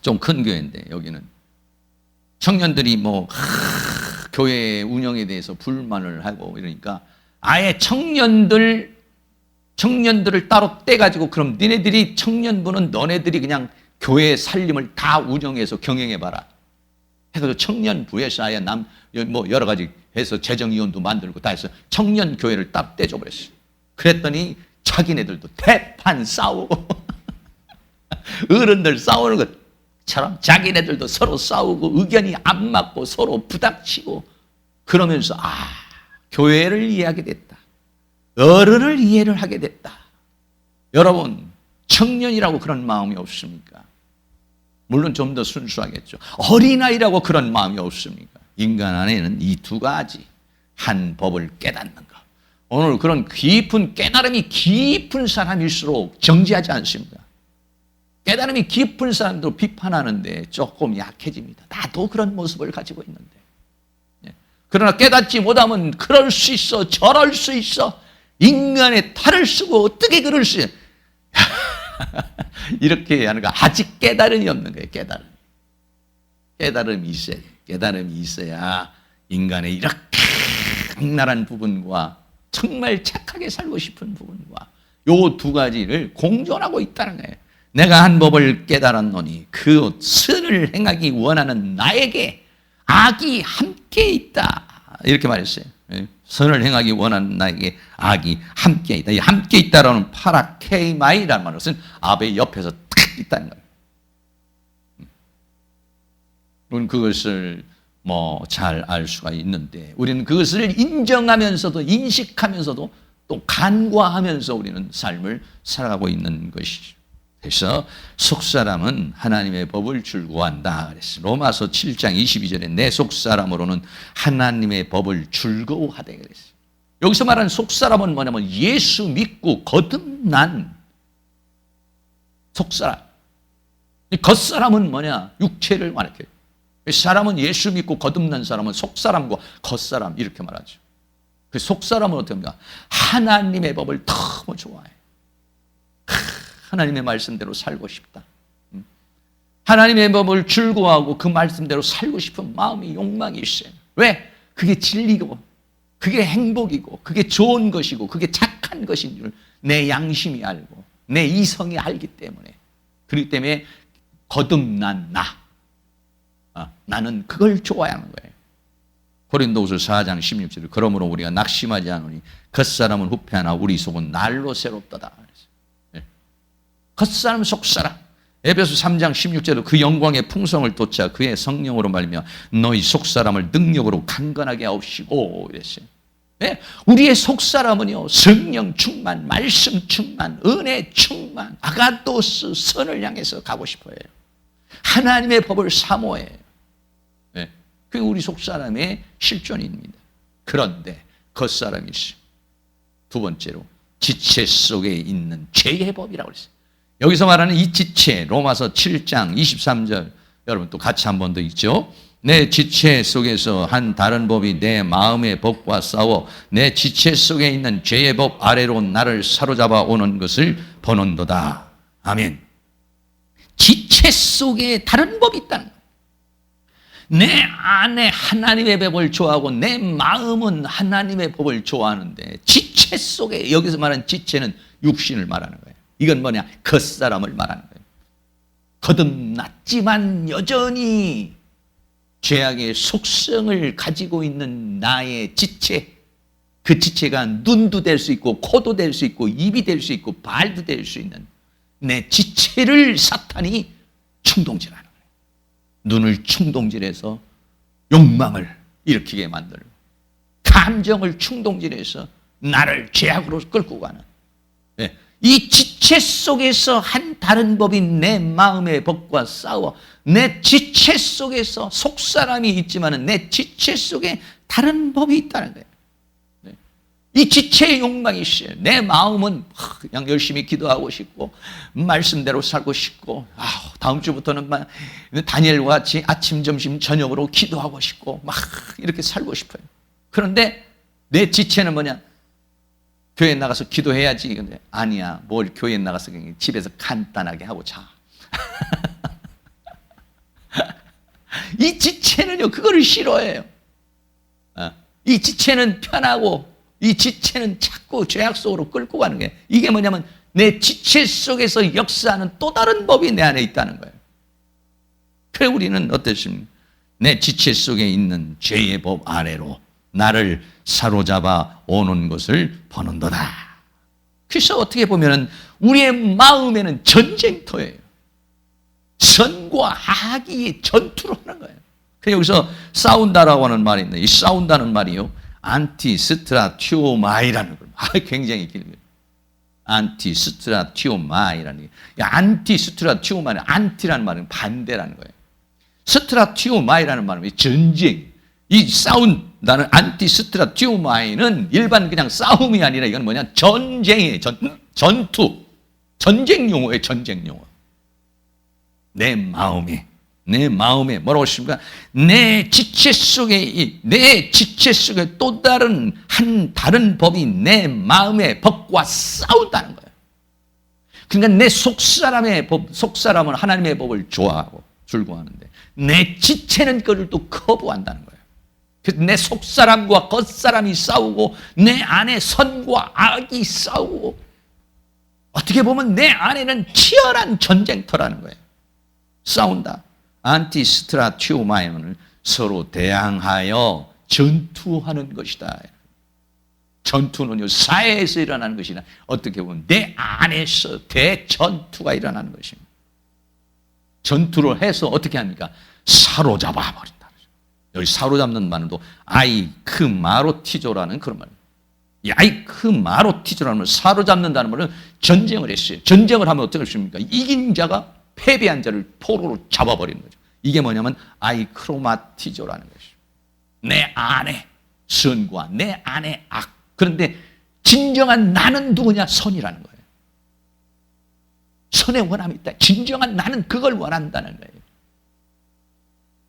좀 큰 교회인데, 여기는 청년들이 뭐, 교회 운영에 대해서 불만을 하고 이러니까 아예 청년들을 따로 떼가지고, 그럼 니네들이 청년부는 너네들이 그냥 교회 살림을 다 운영해서 경영해봐라. 해가지고 청년부에서 아예 뭐 여러 가지 해서 재정위원도 만들고 다 해서 청년 교회를 딱 떼줘버렸어요. 그랬더니 자기네들도 대판 싸우고 어른들 싸우는 것처럼 자기네들도 서로 싸우고 의견이 안 맞고 서로 부닥치고 그러면서 교회를 이해하게 됐다. 어른을 이해를 하게 됐다. 여러분, 청년이라고 그런 마음이 없습니까? 물론 좀 더 순수하겠죠. 어린아이라고 그런 마음이 없습니까? 인간 안에는 이 두 가지, 한 법을 깨닫는 것. 오늘 그런 깊은 깨달음이 깊은 사람일수록 정지하지 않습니다. 깨달음이 깊은 사람도 비판하는데 조금 약해집니다. 나도 그런 모습을 가지고 있는데. 그러나 깨닫지 못하면 그럴 수 있어, 저럴 수 있어. 인간의 탈을 쓰고 어떻게 그럴 수 있어. 이렇게 하는 거 아직 깨달음이 없는 거예요. 깨달음이 있어야 돼. 깨달음이 있어야 인간의 이렇게 악랄한 부분과 정말 착하게 살고 싶은 부분과 요 두 가지를 공존하고 있다는 거예요. 내가 한 법을 깨달았노니 그 선을 행하기 원하는 나에게 악이 함께 있다. 이렇게 말했어요. 선을 행하기 원하는 나에게 악이 함께 있다. 이 함께 있다라는 파라케이마이라는 말은 아베 옆에서 탁 있다는 거예요. 우리는 그것을 뭐 잘 알 수가 있는데 우리는 그것을 인정하면서도 인식하면서도 또 간과하면서 우리는 삶을 살아가고 있는 것이죠. 그래서 속사람은 하나님의 법을 즐거워한다 그랬어요. 로마서 7장 22절에 내 속사람으로는 하나님의 법을 즐거워하되 그랬어요. 여기서 말하는 속사람은 뭐냐면 예수 믿고 거듭난 속사람. 겉사람은 뭐냐? 육체를 말해요. 사람은 예수 믿고 거듭난 사람은 속사람과 겉사람 이렇게 말하죠. 그 속사람은 어떻게 합니까? 하나님의 법을 너무 좋아해. 하나님의 말씀대로 살고 싶다. 하나님의 법을 즐거워하고 그 말씀대로 살고 싶은 마음이 욕망이 있어요. 왜? 그게 진리고 그게 행복이고 그게 좋은 것이고 그게 착한 것인 줄 내 양심이 알고 내 이성이 알기 때문에 그렇기 때문에 거듭난 나는 그걸 좋아하는 거예요. 고린도후서 4장 16절 그러므로 우리가 낙심하지 않으니 겉사람은 후패하나 우리 속은 날로 새롭도다. 겉사람 속사람. 에베소 3장 16절로 그 영광의 풍성을 돋자 그의 성령으로 말미암아 너희 속사람을 능력으로 강건하게 하옵시고 이랬어요. 네? 우리의 속사람은요 성령 충만, 말씀 충만, 은혜 충만, 아가도스 선을 향해서 가고 싶어요. 하나님의 법을 사모해요. 네? 그게 우리 속사람의 실존입니다. 그런데 겉사람이 있어요. 두 번째로 지체 속에 있는 죄의 법이라고 그랬어요. 여기서 말하는 이 지체, 로마서 7장 23절, 여러분 또 같이 한 번 더 읽죠. 내 지체 속에서 한 다른 법이 내 마음의 법과 싸워 내 지체 속에 있는 죄의 법 아래로 나를 사로잡아 오는 것을 보는도다. 아멘. 지체 속에 다른 법이 있다는 거예요. 내 안에 하나님의 법을 좋아하고 내 마음은 하나님의 법을 좋아하는데 지체 속에 여기서 말하는 지체는 육신을 말하는 거예요. 이건 뭐냐? 겉사람을 말하는 거예요. 거듭났지만 여전히 죄악의 속성을 가지고 있는 나의 지체, 그 지체가 눈도 될 수 있고 코도 될 수 있고 입이 될 수 있고 발도 될 수 있는 내 지체를 사탄이 충동질하는 거예요. 눈을 충동질해서 욕망을 일으키게 만들고 감정을 충동질해서 나를 죄악으로 끌고 가는 이 지체 속에서 한 다른 법인 내 마음의 법과 싸워 내 지체 속에서 속사람이 있지만 내 지체 속에 다른 법이 있다는 거예요. 이 지체의 욕망이 있어요. 내 마음은 그냥 열심히 기도하고 싶고 말씀대로 살고 싶고 다음 주부터는 막 다니엘과 같이 아침, 점심, 저녁으로 기도하고 싶고 막 이렇게 살고 싶어요. 그런데 내 지체는 뭐냐? 교회에 나가서 기도해야지. 근데 아니야. 뭘 교회에 나가서 그냥 집에서 간단하게 하고 자. 이 지체는요, 그거를 싫어해요. 이 지체는 편하고 이 지체는 자꾸 죄악 속으로 끌고 가는 게, 이게 뭐냐면 내 지체 속에서 역사하는 또 다른 법이 내 안에 있다는 거예요. 그래 우리는 어떻습니까? 내 지체 속에 있는 죄의 법 아래로 나를 사로잡아 오는 것을 보는도다. 그래서 어떻게 보면 우리의 마음에는 전쟁터예요. 선과 악이 전투를 하는 거예요. 그래서 여기서 싸운다라고 하는 말이 있는데, 이 싸운다는 말이요, 안티스트라티오마이라는 걸, 굉장히 길어요. 안티스트라티오마이라는 게, 안티스트라티오마이는 안티라는 말은 반대라는 거예요. 스트라티오마이라는 말은 전쟁. 이 싸운다는 안티스트라티오마이는 일반 그냥 싸움이 아니라 이건 뭐냐? 전쟁이에요. 전투. 전쟁 용어예요. 전쟁 용어. 내 마음에 뭐라고 하십니까? 내 지체 속에 또 다른 다른 법이 내 마음의 법과 싸운다는 거예요. 그러니까 내 속사람은 하나님의 법을 좋아하고 즐거워하는데 내 지체는 그를 또 거부한다는 거예요. 그래서 내 속사람과 겉사람이 싸우고 내 안에 선과 악이 싸우고, 어떻게 보면 내 안에는 치열한 전쟁터라는 거예요. 싸운다. 안티스트라티오마이는 서로 대항하여 전투하는 것이다. 전투는요, 사회에서 일어나는 것이나 어떻게 보면 내 안에서 대전투가 일어나는 것입니다. 전투를 해서 어떻게 합니까? 사로잡아 버린다. 여기 사로잡는 말도 아이크마로티조라는 그런 말입니다. 이 아이크마로티조라는 말, 사로잡는다는 말은 전쟁을 했어요. 전쟁을 하면 어떻게 했습니까? 이긴 자가 패배한 자를 포로로 잡아버리는 거죠. 이게 뭐냐면 아이크로마티조라는 것이죠. 내 안에 선과 내 안에 악. 그런데 진정한 나는 누구냐? 선이라는 거예요. 선의 원함이 있다. 진정한 나는 그걸 원한다는 거예요.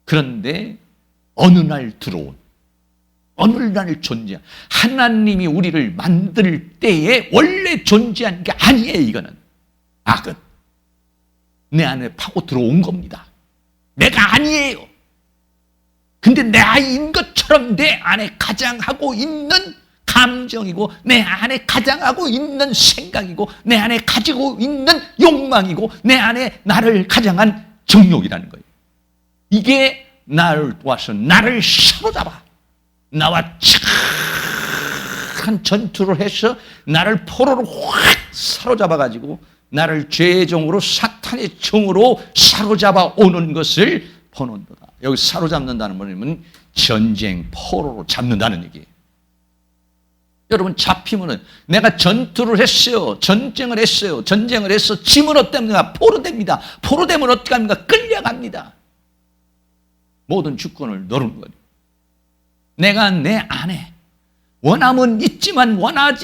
그런데 어느 날 존재한 하나님이 우리를 만들 때에 원래 존재한 게 아니에요. 이거는 악은 내 안에 파고 들어온 겁니다. 내가 아니에요. 근데 내인 것처럼 내 안에 가장하고 있는 감정이고, 내 안에 가장하고 있는 생각이고, 내 안에 가지고 있는 욕망이고, 내 안에 나를 가장한 정욕이라는 거예요. 이게 나를 사로잡아 나와 착한 전투를 해서 나를 포로로 확 사로잡아가지고 나를 죄의 종으로, 사탄의 종으로 사로잡아 오는 것을 보는도다. 여기 사로잡는다는 말은 전쟁, 포로로 잡는다는 얘기예요. 여러분, 잡히면은 내가 전투를 했어요. 전쟁을 해서 짐은 어떻습니까? 포로됩니다. 포로되면 어떻게 합니까? 끌려갑니다. 모든 주권을 노는 거예요. 내가 내 안에 원함은 있지만 원하는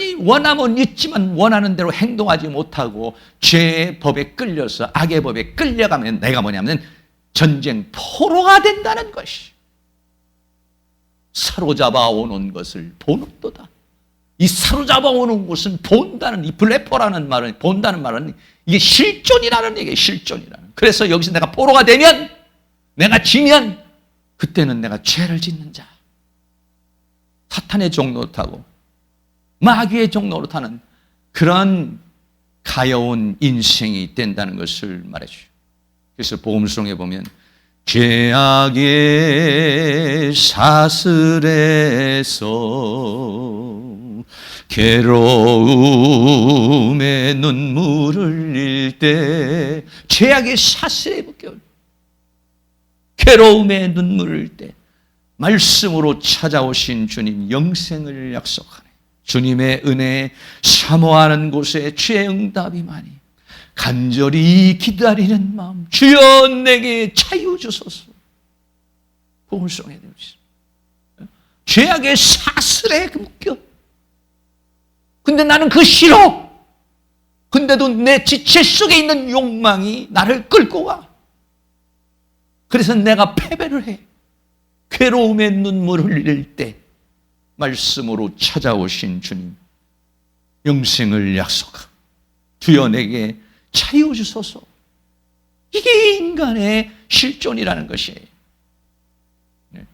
대로 행동하지 못하고 죄의 법에 끌려서 악의 법에 끌려가면 내가 뭐냐면 전쟁 포로가 된다는 것이, 사로잡아 오는 것을 보는도다. 이 사로잡아 오는 것은 본다는, 이 블레포라는 말은, 본다는 말은 이게 실존이라는 얘기예요. 실존이라는. 그래서 여기서 내가 포로가 되면, 내가 지면 그때는 내가 죄를 짓는 자, 사탄의 종 노릇하고 마귀의 종 노릇하는 그런 가여운 인생이 된다는 것을 말해주죠. 그래서 복음성에 보면 죄악의 사슬에서 괴로움의 눈물을 흘릴 때, 죄악의 사슬에 묶여 괴로움의 눈물을 흘릴 때 말씀으로 찾아오신 주님 영생을 약속하네. 주님의 은혜에 사모하는 곳에 죄의 응답이 많이, 간절히 기다리는 마음, 주여 내게 자유 주소서. 복음성에 되어 있습니다. 죄악의 사슬에 묶여 근데 나는 그거 싫어. 근데도 내 지체 속에 있는 욕망이 나를 끌고 가. 그래서 내가 패배를 해. 괴로움의 눈물을 흘릴 때 말씀으로 찾아오신 주님, 영생을 약속하고 주여 내게 자유 주소서. 이게 인간의 실존이라는 것이에요. 네.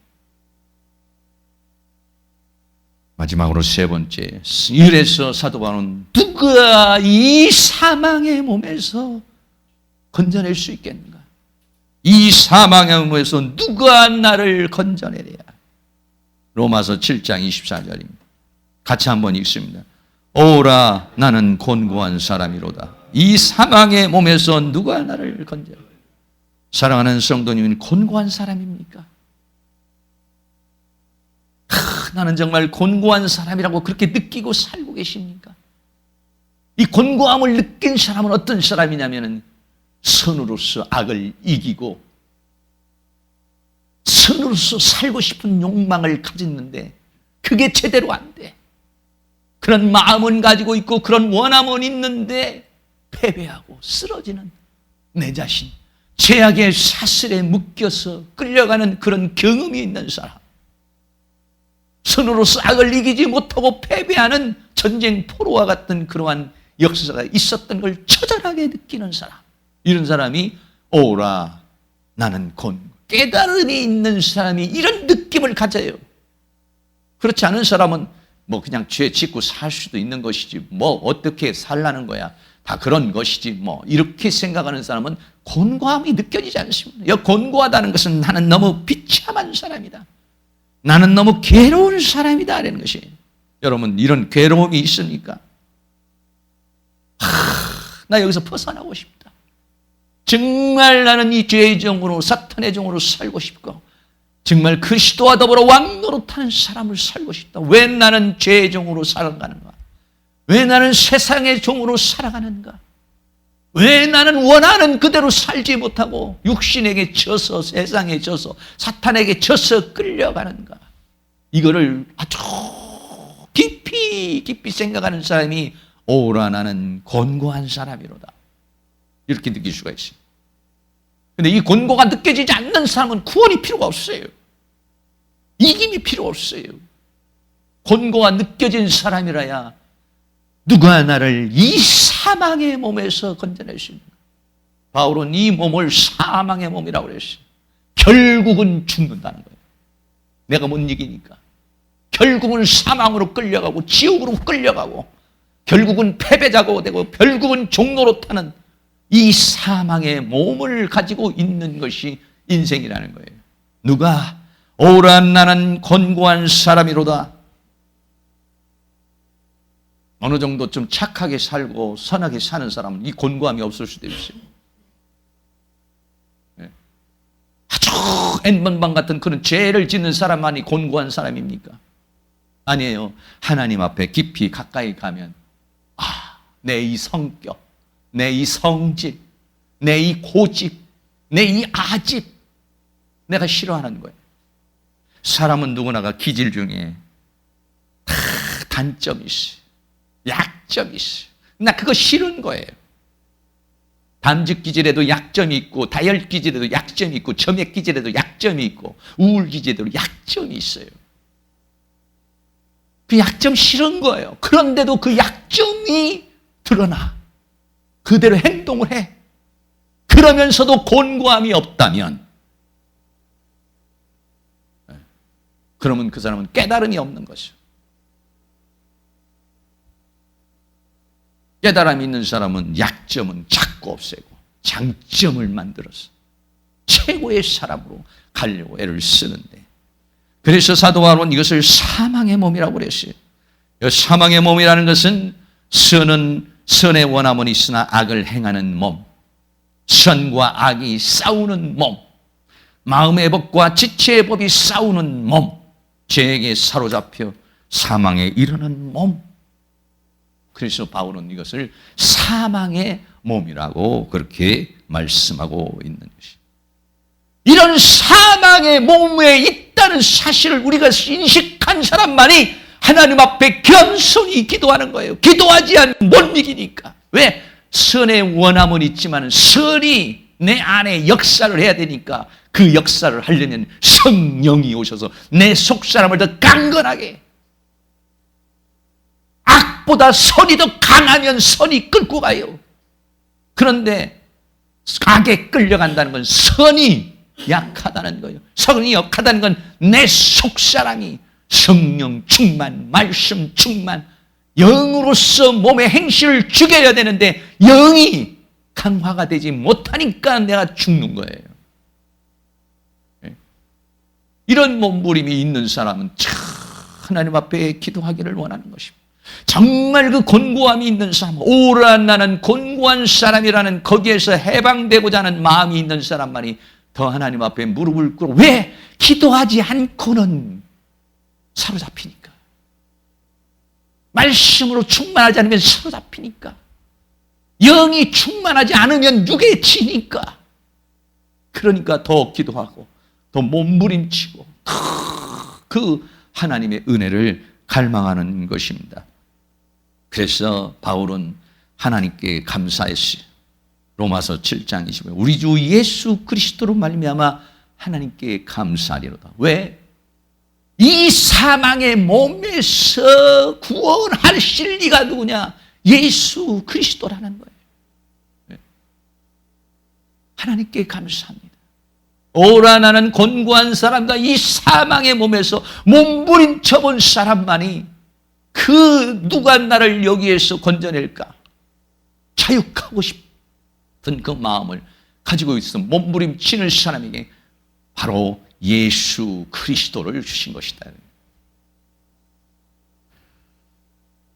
마지막으로 세 번째, 이래서 사도 바울은 누가 이 사망의 몸에서 건져낼 수 있겠는가? 이 사망의 몸에서 누가 나를 건져내랴? 로마서 7장 24절입니다. 같이 한번 읽습니다. 오라 나는 곤고한 사람이로다. 이 사망의 몸에서 누가 나를 건져? 사랑하는 성도님은 곤고한 사람입니까? 나는 정말 곤고한 사람이라고 그렇게 느끼고 살고 계십니까? 이 곤고함을 느낀 사람은 어떤 사람이냐면 선으로서 악을 이기고 선으로서 살고 싶은 욕망을 가졌는데 그게 제대로 안 돼. 그런 마음은 가지고 있고 그런 원함은 있는데 패배하고 쓰러지는 내 자신, 죄악의 사슬에 묶여서 끌려가는 그런 경험이 있는 사람, 선으로서 악을 이기지 못하고 패배하는 전쟁 포로와 같은 그러한 역사가 있었던 걸 처절하게 느끼는 사람, 이런 사람이 오라 나는 깨달음이 있는 사람이 이런 느낌을 가져요. 그렇지 않은 사람은 뭐 그냥 죄 짓고 살 수도 있는 것이지 뭐 어떻게 살라는 거야, 다 그런 것이지 뭐 이렇게 생각하는 사람은 곤고함이 느껴지지 않습니다. 곤고하다는 것은 나는 너무 비참한 사람이다, 나는 너무 괴로운 사람이다 라는 것이에요. 여러분 이런 괴로움이 있습니까? 나 여기서 벗어나고 싶다. 정말 나는 이 죄의 종으로 사탄의 종으로 살고 싶고 정말 그리스도와 더불어 왕노릇하는 사람을 살고 싶다. 왜 나는 죄의 종으로 살아가는가? 왜 나는 세상의 종으로 살아가는가? 왜 나는 원하는 그대로 살지 못하고 육신에게 져서 세상에 져서 사탄에게 져서 끌려가는가? 이거를 아주 깊이 생각하는 사람이 오라 나는 곤고한 사람이로다, 이렇게 느낄 수가 있어요. 근데 이 곤고가 느껴지지 않는 사람은 구원이 필요가 없어요. 이김이 필요 없어요. 곤고가 느껴진 사람이라야 누가 나를 이 사망의 몸에서 건져낼 수 있는가? 바울은 이 몸을 사망의 몸이라고 그랬어요. 결국은 죽는다는 거예요. 내가 못 이기니까. 결국은 사망으로 끌려가고 지옥으로 끌려가고 결국은 패배자가 되고 결국은 종로로 타는 이 사망의 몸을 가지고 있는 것이 인생이라는 거예요. 누가 오라 나는 곤고한 사람이로다. 어느 정도 좀 착하게 살고 선하게 사는 사람은 이 곤고함이 없을 수도 있어요. 아주 N번방 같은 그런 죄를 짓는 사람만이 곤고한 사람입니까? 아니에요. 하나님 앞에 깊이 가까이 가면 내 이 성격, 내 이 성질, 내 이 고집, 내 이 아집 내가 싫어하는 거예요. 사람은 누구나가 기질 중에 다 단점이 있어요. 약점이 있어요. 나 그거 싫은 거예요. 담즙 기질에도 약점이 있고 다이어트 기질에도 약점이 있고 점액 기질에도 약점이 있고 우울 기질에도 약점이 있어요. 그 약점 싫은 거예요. 그런데도 그 약점이 드러나. 그대로 행동을 해. 그러면서도 곤고함이 없다면 그러면 그 사람은 깨달음이 없는 것이죠. 깨달음이 있는 사람은 약점은 자꾸 없애고 장점을 만들어서 최고의 사람으로 가려고 애를 쓰는데, 그래서 사도 바울은 이것을 사망의 몸이라고 그랬어요. 사망의 몸이라는 것은 선의 원함은 있으나 악을 행하는 몸, 선과 악이 싸우는 몸, 마음의 법과 지체의 법이 싸우는 몸, 죄에게 사로잡혀 사망에 이르는 몸. 그래서 바울은 이것을 사망의 몸이라고 그렇게 말씀하고 있는 것이. 이런 사망의 몸에 있다는 사실을 우리가 인식한 사람만이 하나님 앞에 겸손히 기도하는 거예요. 기도하지 않으면 못 이기니까. 왜? 선의 원함은 있지만 선이 내 안에 역사를 해야 되니까 그 역사를 하려면 성령이 오셔서 내 속사람을 더 강건하게, 악보다 선이 더 강하면 선이 끌고 가요. 그런데 악에 끌려간다는 건 선이 약하다는 거예요. 선이 약하다는 건 내 속사람이 성령 충만, 말씀 충만, 영으로서 몸의 행실을 죽여야 되는데 영이 강화가 되지 못하니까 내가 죽는 거예요. 이런 몸부림이 있는 사람은 참 하나님 앞에 기도하기를 원하는 것입니다. 정말 그 곤고함이 있는 사람, 오라 나는 곤고한 사람이라는 거기에서 해방되고자 하는 마음이 있는 사람만이 더 하나님 앞에 무릎을 꿇고, 왜? 기도하지 않고는 사로잡히니까. 말씀으로 충만하지 않으면 사로잡히니까. 영이 충만하지 않으면 육에 지니까. 그러니까 더 기도하고 더 몸부림치고 그 하나님의 은혜를 갈망하는 것입니다. 그래서 바울은 하나님께 감사했어요. 로마서 7장 20절 우리 주 예수 그리스도로 말미암아 하나님께 감사하리로다. 왜? 이 사망의 몸에서 구원하실 리가 누구냐? 예수 그리스도라는 거예요. 하나님께 감사합니다. 오라 나는 곤고한 사람과 이 사망의 몸에서 몸부림쳐 본 사람만이 그 누가 나를 여기에서 건져낼까? 자유하고 싶은 그 마음을 가지고 있어 몸부림치는 사람에게 바로 예수 그리스도를 주신 것이다.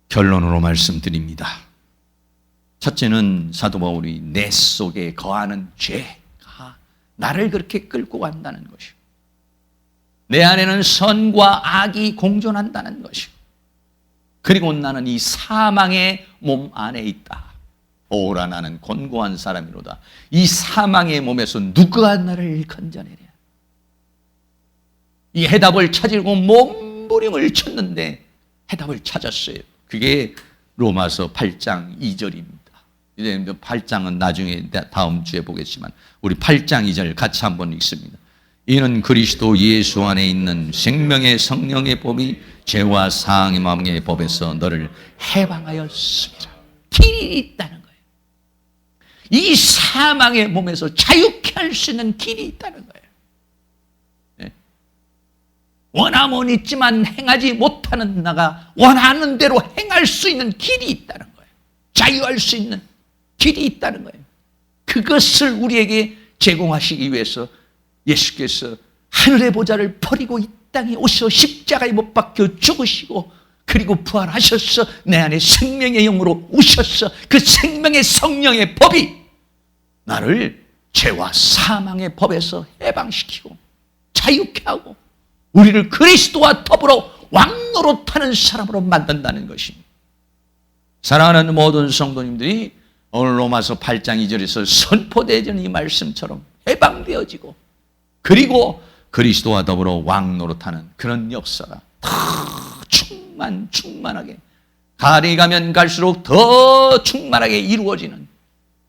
결론으로 말씀드립니다. 첫째는 사도 바울이 내 속에 거하는 죄가 나를 그렇게 끌고 간다는 것이고, 내 안에는 선과 악이 공존한다는 것이고, 그리고 나는 이 사망의 몸 안에 있다. 오라 나는 곤고한 사람이로다. 이 사망의 몸에서 누가 나를 건져내랴. 이 해답을 찾으려고 몸부림을 쳤는데 해답을 찾았어요. 그게 로마서 8장 2절입니다. 이제 8장은 나중에 다음 주에 보겠지만 우리 8장 2절 같이 한번 읽습니다. 이는 그리스도 예수 안에 있는 생명의 성령의 법이 죄와 사망의 마음의 법에서 너를 해방하였습니다. 길이 있다는 거예요. 이 사망의 몸에서 자유케 할 수 있는 길이 있다는 거예요. 원함은 있지만 행하지 못하는 나가 원하는 대로 행할 수 있는 길이 있다는 거예요. 자유할 수 있는 길이 있다는 거예요. 그것을 우리에게 제공하시기 위해서 예수께서 하늘의 보좌를 버리고 이 땅에 오셔 십자가에 못 박혀 죽으시고 그리고 부활하셔서 내 안에 생명의 영으로 오셔서 그 생명의 성령의 법이 나를 죄와 사망의 법에서 해방시키고 자유케 하고 우리를 그리스도와 더불어 왕노릇하는 사람으로 만든다는 것입니다. 사랑하는 모든 성도님들이 오늘 로마서 8장 2절에서 선포되어진 이 말씀처럼 해방되어지고 그리고 그리스도와 더불어 왕노릇하는 그런 역사가 더 충만하게 가리 가면 갈수록 더 충만하게 이루어지는,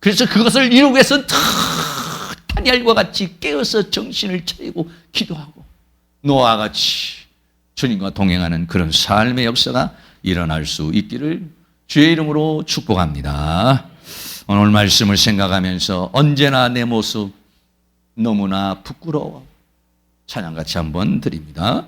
그래서 그것을 이루기 위해서는 더 다니엘과 같이 깨어서 정신을 차리고 기도하고 노아와 같이 주님과 동행하는 그런 삶의 역사가 일어날 수 있기를 주의 이름으로 축복합니다. 오늘 말씀을 생각하면서 언제나 내 모습 너무나 부끄러워 찬양 같이 한번 드립니다.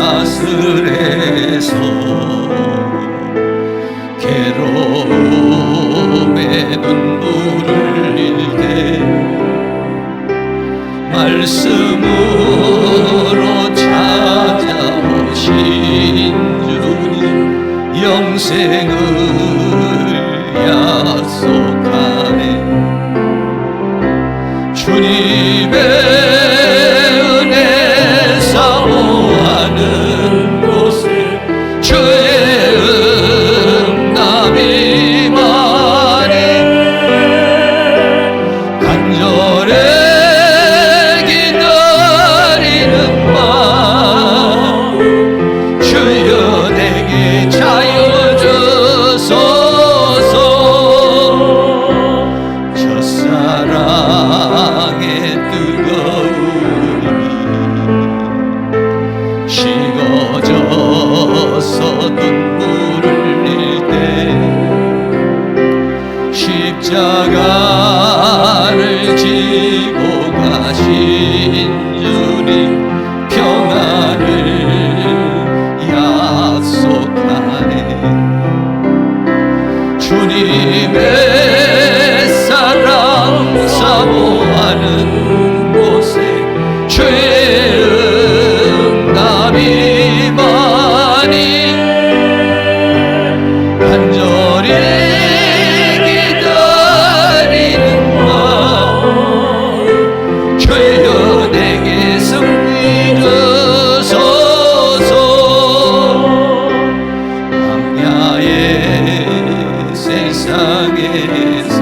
사슬에서 괴로움에 눈물을 흘릴 때 말씀으로 찾아오신 주님 영생을 약속하네. 주님의 은혜 사모하는 곳에 주의 응답이 많이 간절해 기다리는 마음 주여 내게 자유 주소서. 첫사랑의 뜨거움이 식어져서 눈물을 흘릴 때 십자가를 지고 가신 주님 평안을 약속하네. 주님의 사랑 사모하는 곳에 주의 응답이 많이 간절히 기다리는 마음 주여 내게 승리 주소서. 광야의 세상에서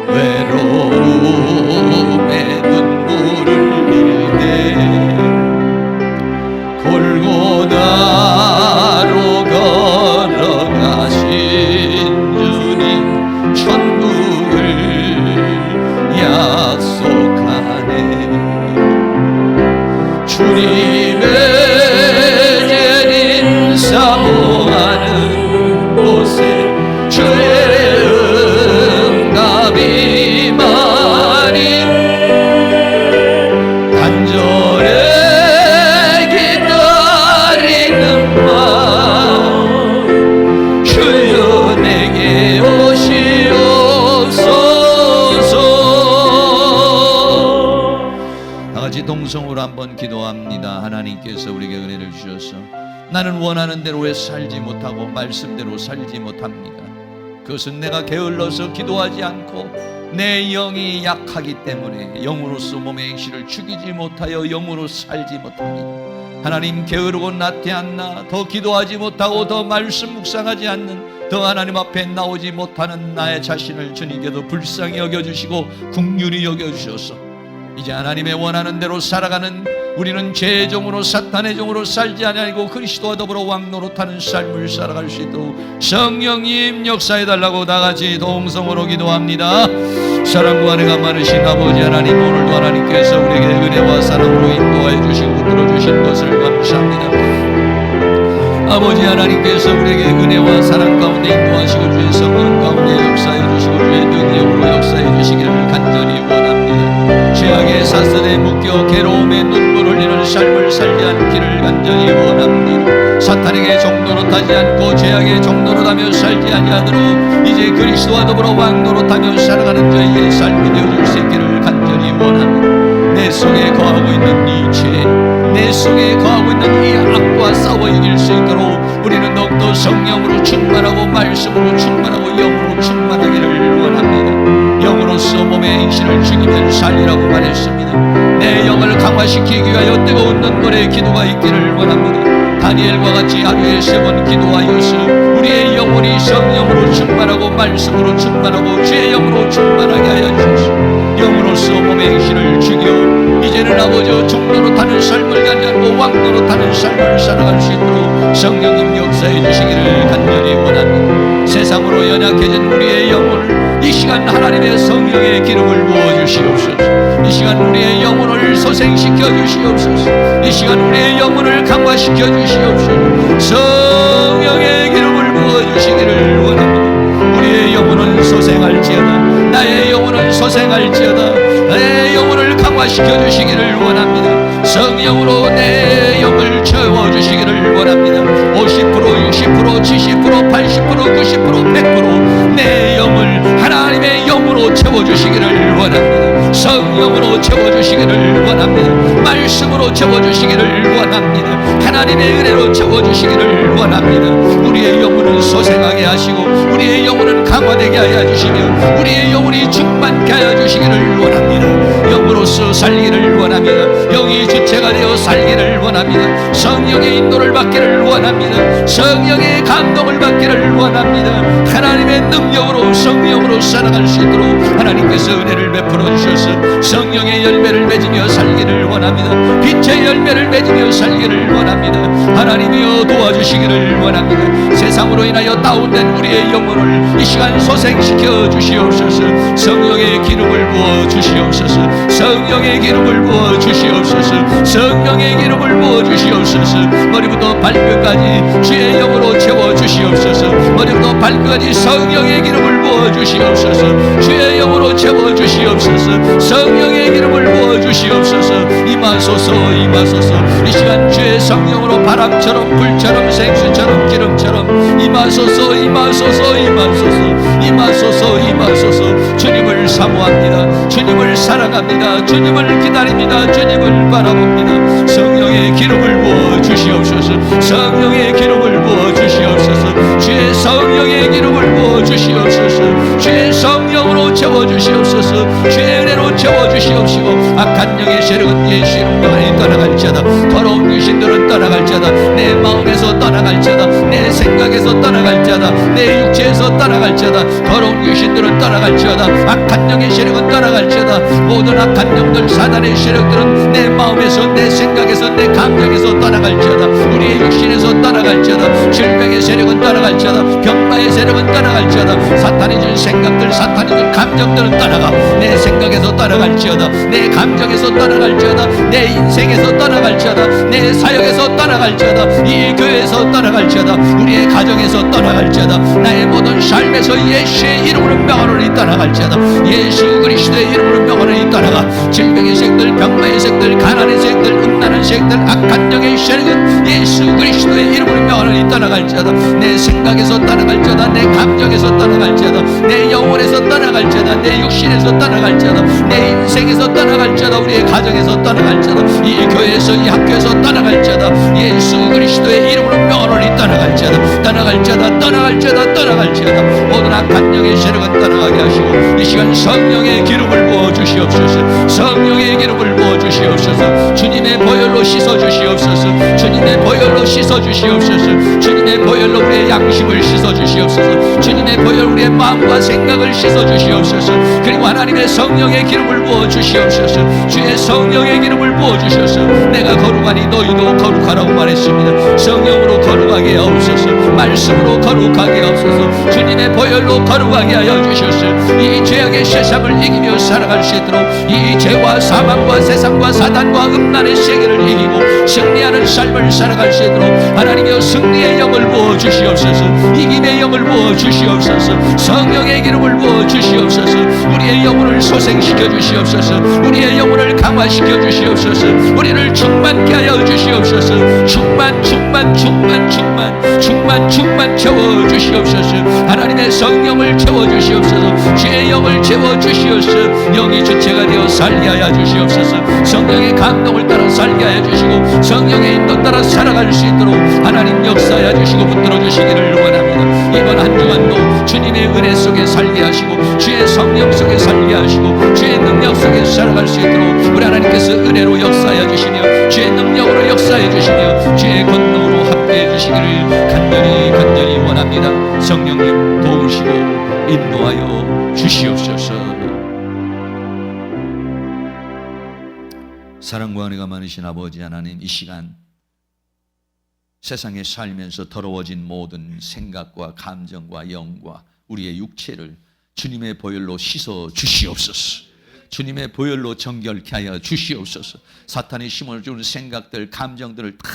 외로움에 눈물을 흘릴 때 골고다로 걸어가신 주님 천국을 약속하네. 주님의 재림 사모하는 곳에 주의 응답이 많이 간절해 기다리는 마음 주여 내게 오시옵소서. 다같이 동성으로 한번 기도합니다. 하나님께서 우리에게 은혜를 주셔서 나는 원하는 대로 왜 살지 못하고 말씀대로 살지 못합니다. 그것은 내가 게을러서 기도하지 않고 내 영이 약하기 때문에 영으로서 몸의 행실을 죽이지 못하여 영으로 살지 못합니다. 하나님 게으르고 나태한 나, 더 기도하지 못하고 더 말씀 묵상하지 않는, 더 하나님 앞에 나오지 못하는 나의 자신을 주님께도 불쌍히 여겨주시고 긍휼히 여겨주셔서 이제 하나님의 원하는 대로 살아가는 우리는 죄의 종으로 사탄의 종으로 살지 아니하고 그리스도와 더불어 왕노릇하는 삶을 살아갈 수 있도록 성령님 역사해달라고 다같이 동성으로 기도합니다. 사랑과 은혜가 많으신 아버지 하나님, 오늘도 하나님께서 우리에게 은혜와 사랑으로 인도하여 주시고 붙들어주신 것을 감사합니다. 아버지 하나님께서 우리에게 은혜와 사랑 가운데 인도하시고 주의 성령 가운데 역사해 주시고 주의 능력으로 역사해 주시기를 간절히 원합니다. 죄악의 사슬에 묶여 괴로움에 눈물 흘리는 삶을 살지 않기를 간절히 원합니다. 사탄에게 종노릇하지 않고 죄악의 종노릇하며 살지 아니하도록 이제 그리스도와 더불어 왕노릇하며 살아가는 저희의 삶이 되어줄 수 있기를 간절히 원합니다. 내 속에 거하고 있는 이 죄, 내 속에 거하고 있는 이 악과 싸워 이길 수 있도록 우리는 더욱더 성령으로 충만하고 말씀으로 충만하고 영으로 충만하기를 원합니다. 영으로서 몸의 행실을 죽이면 살리라고 말했습니다. 내 영을 강화시키기 위하여 뜨거운 눈물의 기도가 있기를 원합니다. 다니엘과 같이 하루에 3번 기도하여서 우리의 영혼이 성령으로 충만하고 말씀으로 충만하고 주의 영으로 충만하게 하여 주시옵소서. 영으로서 몸의 행실을 죽여 이제는 아버지 종노릇하는 삶을 가지 않고 왕노릇하는 삶을 살아갈 수 있도록 성령님 역사해 주시기를 간절히 원합니다. 세상으로 연약해진 우리의 영혼을 이 시간 하나님의 성령의 기름을 부어주시옵소서. 이 시간 우리의 영혼을 소생시켜 주시옵소서. 이 시간 우리의 영혼을 강화시켜 주시옵소서. 성령의 기름을 부어주시기를 원합니다. 우리의 영혼은 소생할지어다. 나의 영혼은 소생할지어다. 나의 영혼을 강화시켜 주시기를 원합니다. 성령으로 내 90% 100% 내 영을 하나님의 영으로 채워주시기를 원합니다. 성령으로 채워주시기를 원합니다. 말씀으로 채워주시기를 원합니다. 하나님의 은혜로 채워주시기를 원합니다. 우리의 영혼은 소생하게 하시고 우리의 영혼은 강화되게 하여 주시며 우리의 영혼이 충만케 하여 주시기를 원합니다. 영으로서 살기를 원합니다. 영이 주체가 되어 살기를 원합니다. 성령의 인도를 받기를 원합니다. 성령의 감동을 받기를 원합니다. 하나님의 능력으로 성령으로 살아갈 수 있도록 하나님께서 은혜를 베풀어 주셔서 성령의 열매를 맺으며 살기를 원합니다. 빛의 열매를 맺으며 살기를 원합니다. 하나님이여 도와주시기를 원합니다. 세상으로 인하여 다운된 우리의 영혼을 이 시간 소생시켜 주시옵소서. 성령의 기름을 부어 주시옵소서. 성령의 기름을 부어 주시옵소서. 성령의 기름을 부어 주시옵소서. 머리부터 발끝까지 주의 영으로 채워 주시옵소서. 머리부터 발끝까지 성령의 기름을 부어 주시옵소서. 주의 영으로 채워 주시옵소서. 성령의 기름을 부어 주시옵소서. 임하소서 임하소서. 이 시간 주의 성령으로 바람처럼 불처럼 생수처럼 기름처럼 임하소서 임하소서 임하소서 임하소서 임하소서. 주님을 사모합니다. 주님을 사랑합니다. 주님을 기다립니다. 주님을 바라봅니다. 성령의 기름을 부어 주시옵소서. 성령의 기름을 부어 주시옵소서. 주의 성령의 기름을 부어 주시옵소서. 주의 성령으로 채워 주시옵소서. 주의 은혜로 채워 주시옵시고 악한 영의 세력은 예수 이름 안에 떠나갈지어다. 더러운 귀신들은 떠나갈지어다. 내 마음에서 떠나갈지어다. 내 생각에서 떠나갈지어다. 내 육체에서 떠나갈지어다. 더러운 귀신들은 떠나갈지어다. 악한 영의 세력은 떠나갈지어다. 모든 악한 영들 사단의 세력들은 내 마음에서 내 생각에서 내 감정에서 떠나갈지어다. 우리의 육신에서 떠나갈지어다. 질병의 세력은 떠나갈지어다. 병마의 세력은 떠나갈지어다. 사탄이 준 생각들 사탄이 준 감정들은 떠나가. 내 생각에서 떠나갈지어다. 내 감정에서 떠나갈지어다. 내 인생에서 떠나갈지어다. 내 사역에서 떠나갈지어다. 이 교회에서 떠나갈지어다. 우리의 가정에서 떠나갈지어다. 나의 모든 삶에서 예수의 이름으로 명하노니 떠나갈지어다. 예수 그리스도의 이름으로 명하노니 떠나가. 질병의 색들 병마의 색들 가난의 색들 음란한 색들 악한 영의 세력은 예수 그리스도의 이름으로 명하노니 떠나갈지어다. 내 생각에서 떠나갈지어다. 내 감정에서 떠나갈지어다. 내 영혼에서 떠나갈지어다. 내 육신에서 떠나갈지어다. 내 인생에서 떠나갈지어다. 우리의 가정에서 떠나갈지어다. 이 교회에서 이 학교에서 떠나갈지어다. 예수 그리스도의 이름으로 명하노니 떠나갈지어다. 떠나갈지어다. 떠나갈지어다. 떠나갈지어다. 모든 악한 영의 세력은 떠나가게 하시고 이 시간 성령의 기름을 부어 주시옵소서. 성령의 기름을 부어 주시옵소서. 주님의 보혈로 씻어 주시옵소서. 주님의 보혈로 씻어 주시옵소서. 주님의 보혈로 우리의 양심을 씻어 주시옵소서. 주님의 보혈 우리의 마음과 생각을 씻어 주시옵소서. 그리고 하나님의 성령의 기름을 부어 주시옵소서. 주의 성령의 기름을 부어 주셔서 내가 거룩하니 너희도 거룩하라고 말했습니다. 성령으로 거룩하게 하옵소서. 말씀으로 거룩하게 하옵소서. 주님의 보혈로 거룩하게 하여 주셔서 이 죄악의 세상을 이기며 살아갈 수 있도록 이 죄와 사망과 세상과 사단과 음란의 세계를 이기고 승리하는 삶을 살아갈 수 있도록 하나님이여 승리의 영을 부어 주시옵소서. 이김의 영을 부어 주시옵소서. 성령의 기름을 부어 주시옵소서. 우리의 영혼을 소생시켜 주시옵소서. 우리의 영혼을 강화시켜 주시옵소서. 우리를 충만케 하여 주시옵소서. 충만 채워 주시옵소서. 하나님의 성령을 채워 주시옵소서. 주의 영을 채워 주시옵소서. 영이 주체가 되어 살게 하여 주시옵소서. 성령의 감동을 따라 살게 하여 주시고 성령의 인도 따라 살아갈 수 있도록 하나님 역사하여 주시고 붙들어 주시기를 원합니다. 이번 한 주간도 주님의 은혜 속에 살게 하시고 주의 성령 속에 살게 하시고 주의 능력 속에 살아갈 수 있도록 우리 하나님께서 은혜로 역사하여 주시며 주의 능력으로 역사해 주시며 주의 권능으로 함께해 주시기를 간절히 원합니다. 성령님 도우시고 인도하여 주시옵소서. 사랑과 은혜가 많으신 아버지 하나님, 이 시간 세상에 살면서 더러워진 모든 생각과 감정과 영과 우리의 육체를 주님의 보혈로 씻어 주시옵소서. 주님의 보혈로 정결케 하여 주시옵소서. 사탄이 심어주는 생각들 감정들을 다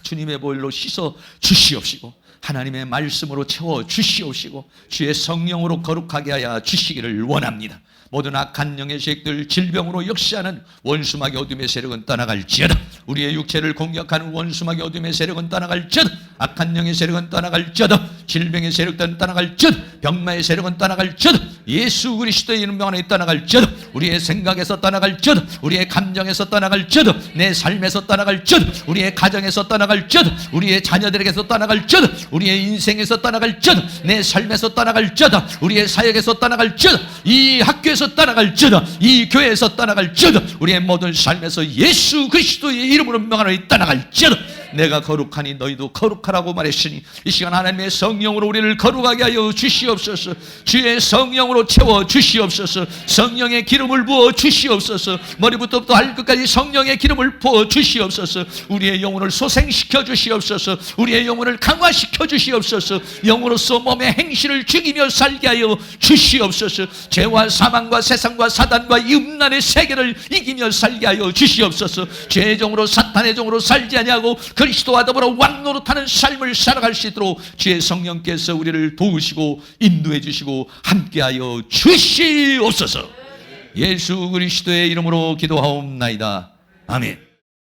주님의 보혈로 씻어 주시옵시고 하나님의 말씀으로 채워 주시옵시고 주의 성령으로 거룩하게 하여 주시기를 원합니다. 모든 악한 영의 세력들, 질병으로 역사하는 원수마귀 어둠의 세력은 떠나갈지어다. 우리의 육체를 공격하는 원수마귀 어둠의 세력은 떠나갈지어다. 악한 영의 세력은 떠나갈지어다. 질병의 세력들은 떠나갈지어다. 병마의 세력은 떠나갈지어다. 예수 그리스도의 이름 안에 떠나갈지어다. 우리의 생각에서 떠나갈지어다. 우리의 감정에서 떠나갈지어다. 내 삶에서 떠나갈지어다. 우리의 가정에서 떠나갈지어다. 우리의 자녀들에게서 떠나갈지어다. 우리의 인생에서 떠나갈지어다. 내 삶에서 떠나갈지어다. 우리의 사역에서 떠나갈지어다. 이 학교에서 떠나갈지어다. 이 교회에서 떠나갈지어다. 우리의 모든 삶에서 예수 그리스도의 이름으로 명하노니 떠나갈지어다. 내가 거룩하니 너희도 거룩하라고 말했으니 이 시간 하나님의 성령으로 우리를 거룩하게 하여 주시옵소서. 주의 성령으로 채워 주시옵소서. 성령의 기름을 부어 주시옵소서. 머리부터 발끝까지 성령의 기름을 부어 주시옵소서. 우리의 영혼을 소생시켜 주시옵소서. 우리의 영혼을 강화시켜 주시옵소서. 영으로서 몸의 행실을 죽이며 살게 하여 주시옵소서. 죄와 사망과 세상과 사단과 이 음란의 세계를 이기며 살게 하여 주시옵소서. 죄의 종으로 사탄의 종으로 살지 아니하고 그리스도와 더불어 왕노릇하는 삶을 살아갈 수 있도록 주의 성령께서 우리를 도우시고 인도해 주시고 함께하여 주시옵소서. 예수 그리스도의 이름으로 기도하옵나이다. 아멘.